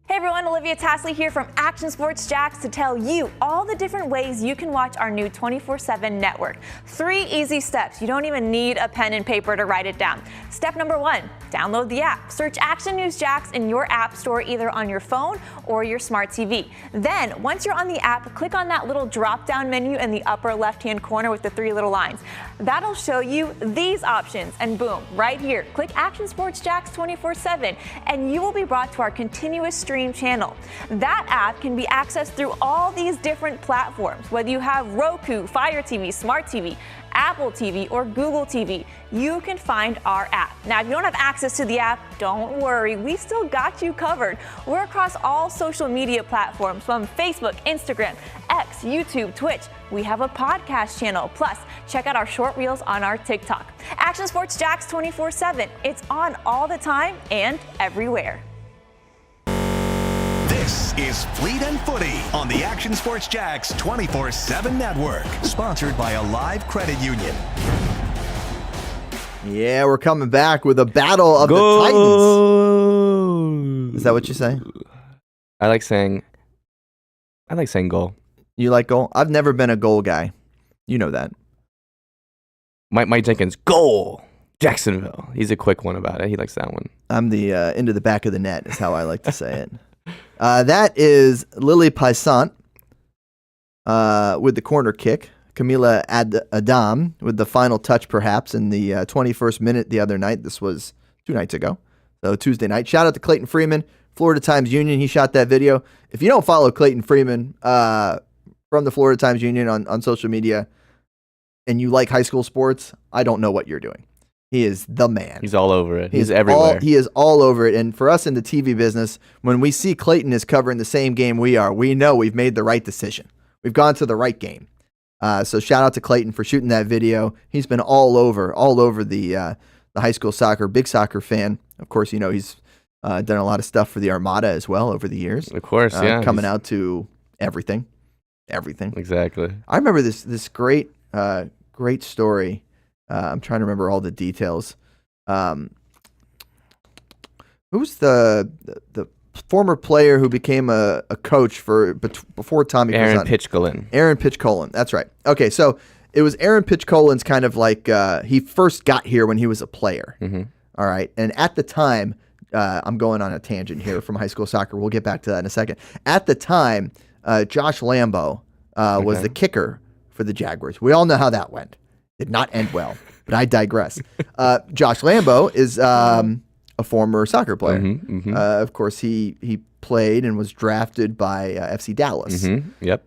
Hey everyone, Olivia Tasley here from Action Sports Jacks to tell you all the different ways you can watch our new 24/7 network. 3 easy steps. You don't even need a pen and paper to write it down. Step number 1, download the app. Search Action News Jacks in your app store either on your phone or your smart TV. Then, once you're on the app, click on that little drop-down menu in the upper left-hand corner with the 3 little lines. That'll show you these options, and boom, right here, click Action Sports Jacks 24/7, and you will be brought to our continuous stream channel. That app can be accessed through all these different platforms, whether you have Roku, Fire TV, Smart TV, Apple TV, or Google TV. You can find our app. Now, if you don't have access to the app, don't worry, we still got you covered. We're across all social media platforms from Facebook, Instagram, X, YouTube, Twitch. We have a podcast channel. Plus, check out our short reels on our TikTok. Action Sports Jacks 24/7. It's on all the time and everywhere. This is Fleet and Footy on the Action Sports Jacks 24/7 network, sponsored by Alive Credit Union. Yeah, we're coming back with a battle of the Titans. Is that what you say? I like saying goal. You like goal? I've never been a goal guy. You know that. Mike Jenkins, goal! Jacksonville. He's a quick one about it. He likes that one. I'm the into the back of the net is how I like to say it. That is Lily Paisant with the corner kick. Camila Adam with the final touch, perhaps, in the 21st minute the other night. This was 2 nights ago, so Tuesday night. Shout out to Clayton Freeman, Florida Times Union. He shot that video. If you don't follow Clayton Freeman from the Florida Times Union on social media and you like high school sports, I don't know what you're doing. He is the man. He's all over it. He's everywhere. He is all over it. And for us in the TV business, when we see Clayton is covering the same game we are, we know we've made the right decision. We've gone to the right game. So shout out to Clayton for shooting that video. He's been all over the high school soccer, big soccer fan. Of course, you know, he's done a lot of stuff for the Armada as well over the years. Of course, yeah. Coming out to everything. Exactly. I remember this great story. I'm trying to remember all the details. Who's the former player who became a coach before Tommy Aaron Pizzon. Pitchkolin. Aaron Pitchkolin. That's right. Okay, so it was Aaron Pitchkolin's kind of like he first got here when he was a player. Mm-hmm. All right, and at the time, I'm going on a tangent here from high school soccer. We'll get back to that in a second. At the time, Josh Lambo was the kicker for the Jaguars. We all know how that went. Did not end well, but I digress. Josh Lambo is a former soccer player. Of course, he played and was drafted by FC Dallas. Yep.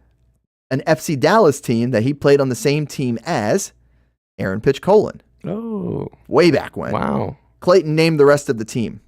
An FC Dallas team that he played on the same team as Aaron Pitchkolin. Oh. Way back when. Wow. Clayton named the rest of the team.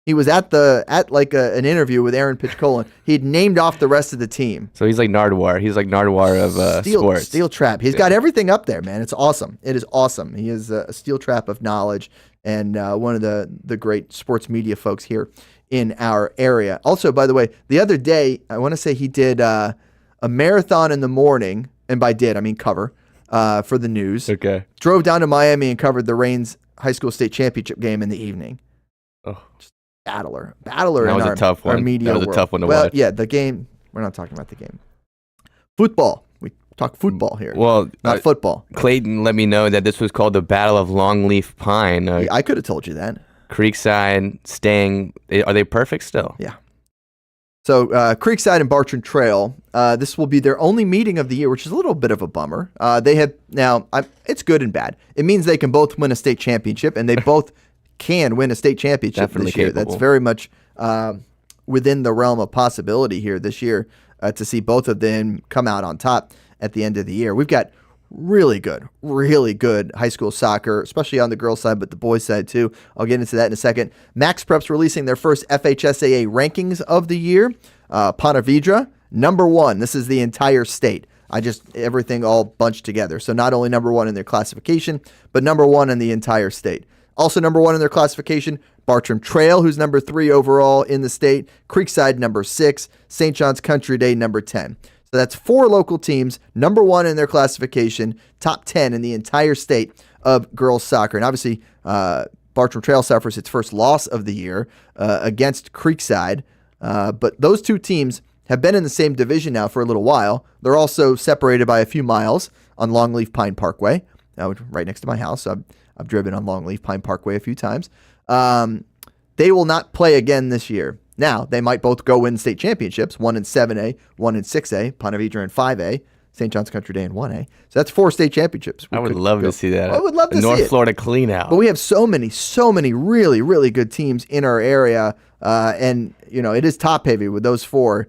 He was at an interview with Aaron Pitchkolin. He'd named off the rest of the team. So he's like Nardwuar. He's like Nardwuar of sports. Steel trap. He's got everything up there, man. It's awesome. It is awesome. He is a steel trap of knowledge and one of the great sports media folks here in our area. Also, by the way, the other day, I want to say he did a marathon in the morning, and by did, I mean cover, for the news. Okay. Drove down to Miami and covered the Reigns High School State Championship game in the evening. Oh. Battler That in was a tough one. our media That was a world. tough one to well, watch. yeah, the game. We're not talking about the game. Football. We talk football here. Well, not football. Clayton let me know that this was called the Battle of Longleaf Pine. I could have told you that. Creekside, Stang, are they perfect still? Yeah. So Creekside and Bartram Trail, this will be their only meeting of the year, which is a little bit of a bummer. They have now. It's good and bad. It means they can both win a state championship, and they both can win a state championship Definitely this year. capable. That's very much within the realm of possibility here this year to see both of them come out on top at the end of the year. We've got really good high school soccer, especially on the girls' side, but the boys' side too. I'll get into that in a second. Max Prep's releasing their first FHSAA rankings of the year. Ponte Vedra, number 1. This is the entire state. Everything all bunched together. So not only number 1 in their classification, but number 1 in the entire state. Also number 1 in their classification, Bartram Trail, who's number 3 overall in the state. Creekside, number 6. St. John's Country Day, number 10. So that's 4 local teams, number 1 in their classification, top 10 in the entire state of girls soccer. And obviously, Bartram Trail suffers its first loss of the year against Creekside. But those 2 teams have been in the same division now for a little while. They're also separated by a few miles on Longleaf Pine Parkway, right next to my house. So I've driven on Longleaf Pine Parkway a few times. They will not play again this year. Now, they might both go win state championships, 1 in 7A, 1 in 6A, Ponte Vedra in 5A, St. John's Country Day in 1A. So that's 4 state championships. I would love to see that. I would love to see North it. Florida clean out. But we have so many really, really good teams in our area. And, it is top heavy with those 4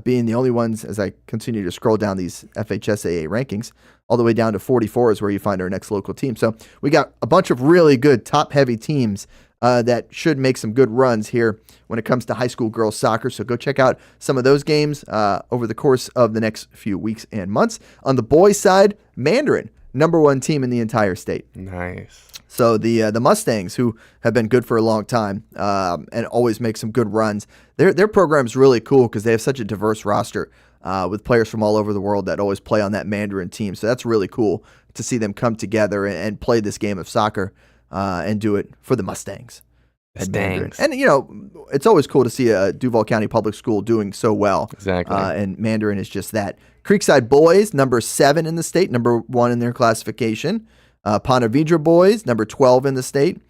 being the only ones as I continue to scroll down these FHSAA rankings. All the way down to 44 is where you find our next local team. So we got a bunch of really good top-heavy teams that should make some good runs here when it comes to high school girls soccer. So go check out some of those games over the course of the next few weeks and months. On the boys' side, Mandarin, number 1 team in the entire state. Nice. So the Mustangs, who have been good for a long time and always make some good runs, their program's really cool because they have such a diverse roster with players from all over the world that always play on that Mandarin team. So that's really cool to see them come together and play this game of soccer and do it for the Mustangs. And it's always cool to see a Duval County Public School doing so well. Exactly. And Mandarin is just that. Creekside boys, number 7 in the state, number 1 in their classification. Ponte Vedra boys, number 12 in the state.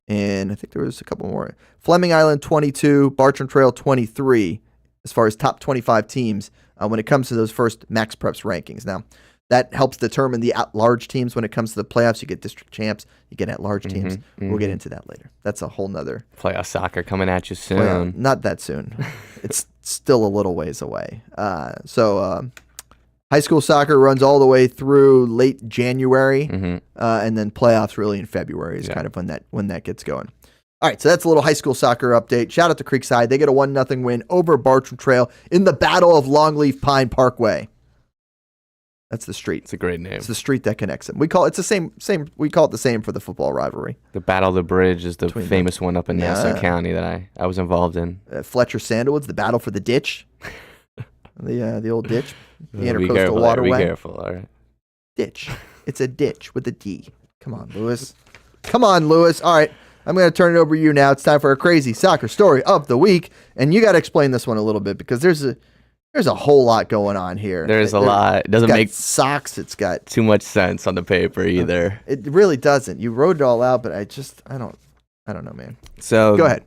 And I think there was a couple more. Fleming Island, 22. Bartram Trail, 23, as far as top 25 teams when it comes to those first Max Preps rankings. Now, that helps determine the at-large teams when it comes to the playoffs. You get district champs, you get at-large teams. We'll get into that later. That's a whole nother playoff soccer coming at you soon. playoff. Not that soon. It's still a little ways away. So high school soccer runs all the way through late January, and then playoffs really in February is kind of when that gets going. All right, so that's a little high school soccer update. Shout out to Creekside. They get a 1-0 win over Bartram Trail in the Battle of Longleaf Pine Parkway. That's the street. It's a great name. It's the street that connects them. We call it the same. We call it the same for the football rivalry. The Battle of the Bridge is the famous one up in Nassau Yeah. County that I was involved in. Fletcher Sandalwood's the battle for the ditch. the old ditch. The Be intercoastal careful there, waterway. Be careful, all right. Ditch. It's a ditch with a D. Come on, Lewis. All right. I'm going to turn it over to you now. It's time for a crazy soccer story of the week, and you got to explain this one a little bit because there's a whole lot going on here. There's a lot. It doesn't make socks. It's got too much sense on the paper either. It really doesn't. You wrote it all out, but I don't know, man. So go ahead.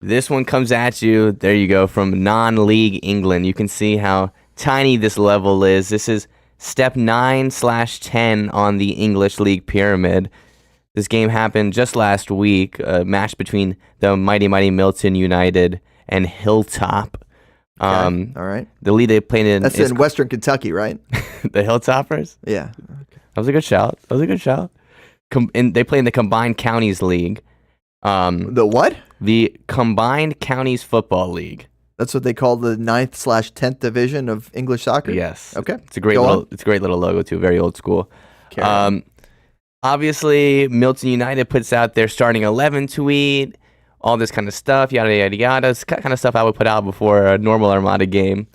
This one comes at you. There you go, from non-league England. You can see how tiny this level is. This is step 9/10 on the English League pyramid. This game happened just last week, a match between the mighty Milton United and Hilltop. Okay. All right. The league they played in That's in Western Kentucky, right? The Hilltoppers? Yeah. Okay. That was a good shout. They play in the Combined Counties League. The what? The Combined Counties Football League. That's what they call the 9th/10th division of English soccer? Yes. Okay. It's a great little logo too, very old school. Obviously, Milton United puts out their starting 11 tweet, all this kind of stuff, yada, yada, yada. It's kind of stuff I would put out before a normal Armada game.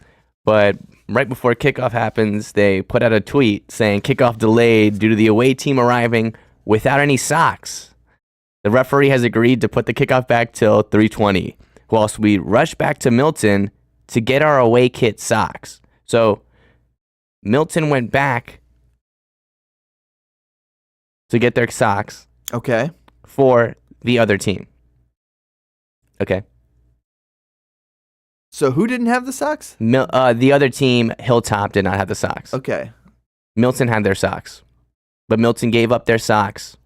But right before kickoff happens, they put out a tweet saying kickoff delayed due to the away team arriving without any socks. The referee has agreed to put the kickoff back till 3:20, whilst we rush back to Milton to get our away kit socks. So Milton went back to get their socks. Okay. For the other team. Okay. So who didn't have the socks? The other team, Hilltop, did not have the socks. Okay. Milton had their socks. But Milton gave up their socks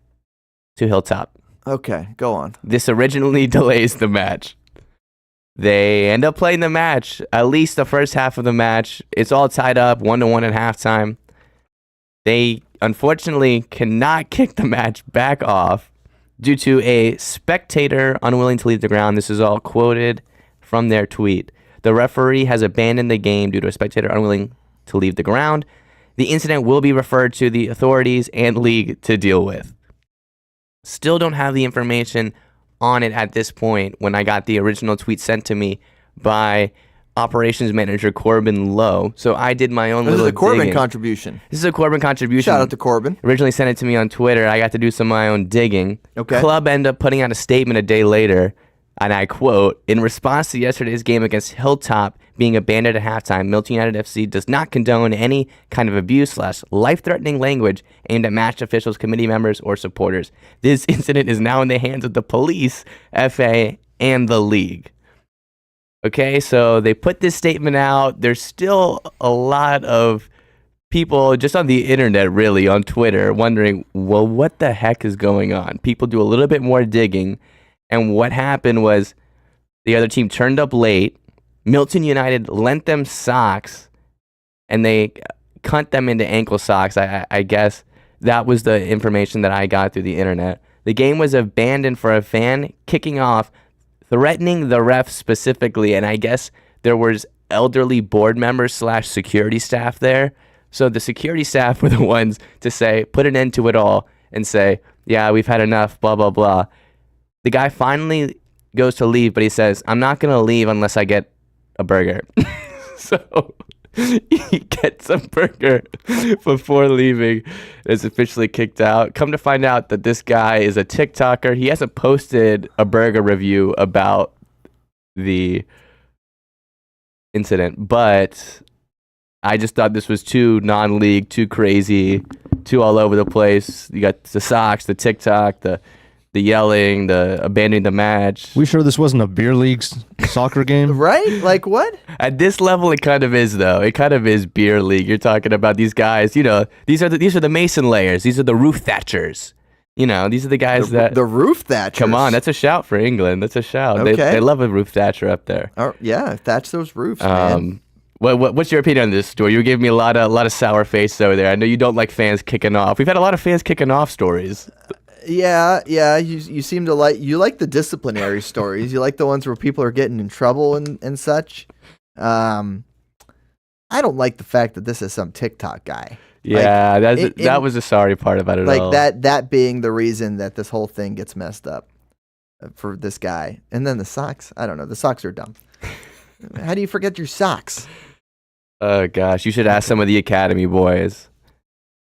to Hilltop. Okay, go on. This originally delays the match. They end up playing the match, at least the first half of the match. It's all tied up, 1-1 at halftime. They unfortunately cannot kick the match back off due to a spectator unwilling to leave the ground. This is all quoted from their tweet. The referee has abandoned the game due to a spectator unwilling to leave the ground. The incident will be referred to the authorities and league to deal with. Still don't have the information on it at this point when I got the original tweet sent to me by operations manager Corbin Lowe. So I did my own little This is a Corbin digging. contribution. This is a Corbin contribution. Shout out to Corbin. Originally sent it to me on Twitter. I got to do some of my own digging. Okay. Club ended up putting out a statement a day later, and I quote, "In response to yesterday's game against Hilltop being abandoned at halftime, Milton United FC does not condone any kind of abuse/life-threatening language aimed at match officials, committee members, or supporters. This incident is now in the hands of the police, FA, and the league." Okay, so they put this statement out. There's still a lot of people just on the internet, really, on Twitter, wondering, well, what the heck is going on? People do a little bit more digging, and what happened was the other team turned up late. Milton United lent them socks, and they cut them into ankle socks. I guess that was the information that I got through the internet. The game was abandoned for a fan kicking off, threatening the ref specifically, and I guess there was elderly board members / security staff there. So the security staff were the ones to say, put an end to it all, and say, yeah, we've had enough, blah, blah, blah. The guy finally goes to leave, but he says, I'm not going to leave unless I get a burger. So he gets a burger before leaving. Is officially kicked out. Come to find out that this guy is a TikToker. He hasn't posted a burger review about the incident, but I just thought this was too non-league, too crazy, too all over the place. You got the socks, the TikTok, the yelling, the abandoning the match. We sure this wasn't a beer league soccer game? Right? Like what? At this level, it kind of is, though. It kind of is beer league. You're talking about these guys. You know, these are the mason layers. These are the roof thatchers. You know, these are the guys the roof thatchers. Come on, that's a shout for England. That's a shout. Okay. They love a roof thatcher up there. Yeah, thatch those roofs, man. What's your opinion on this story? You gave me a lot of sour face over there. I know you don't like fans kicking off. We've had a lot of fans kicking off stories. Yeah. You seem to like the disciplinary stories. You like the ones where people are getting in trouble and such. I don't like the fact that this is some TikTok guy. Yeah, that was the sorry part about it all. Like that being the reason that this whole thing gets messed up for this guy. And then the socks. I don't know. The socks are dumb. How do you forget your socks? Oh gosh, you should ask some of the academy boys.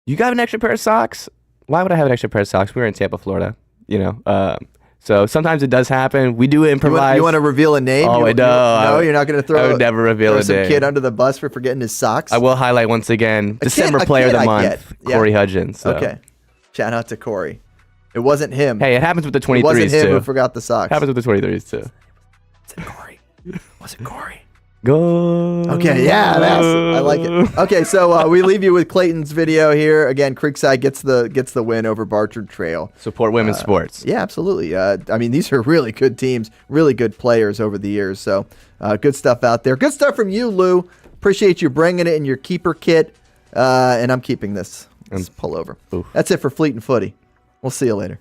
You got an extra pair of socks? Why would I have an extra pair of socks? We were in Tampa, Florida. You know, So sometimes it does happen. We do improvise. You want to reveal a name? Oh, No, you're not going to throw. I would never reveal a some name. kid under the bus for forgetting his socks. I will highlight once again December a Player of kid the I Month, get. Yeah. Corey Hudgens. So. Okay, shout out to Corey. It wasn't him. Hey, it happens with the 23s it wasn't him too. who forgot the socks. It happens with the 23s too. Was it Corey? Was it Corey? Go. Okay, yeah, I like it. Okay, so we leave you with Clayton's video here. Again, Creekside gets the win over Barchard Trail. Support women's sports. Yeah, absolutely. I mean, these are really good teams, really good players over the years. So good stuff out there. Good stuff from you, Lou. Appreciate you bringing it in your keeper kit. And I'm keeping this pullover. Oof. That's it for Fleet and Footy. We'll see you later.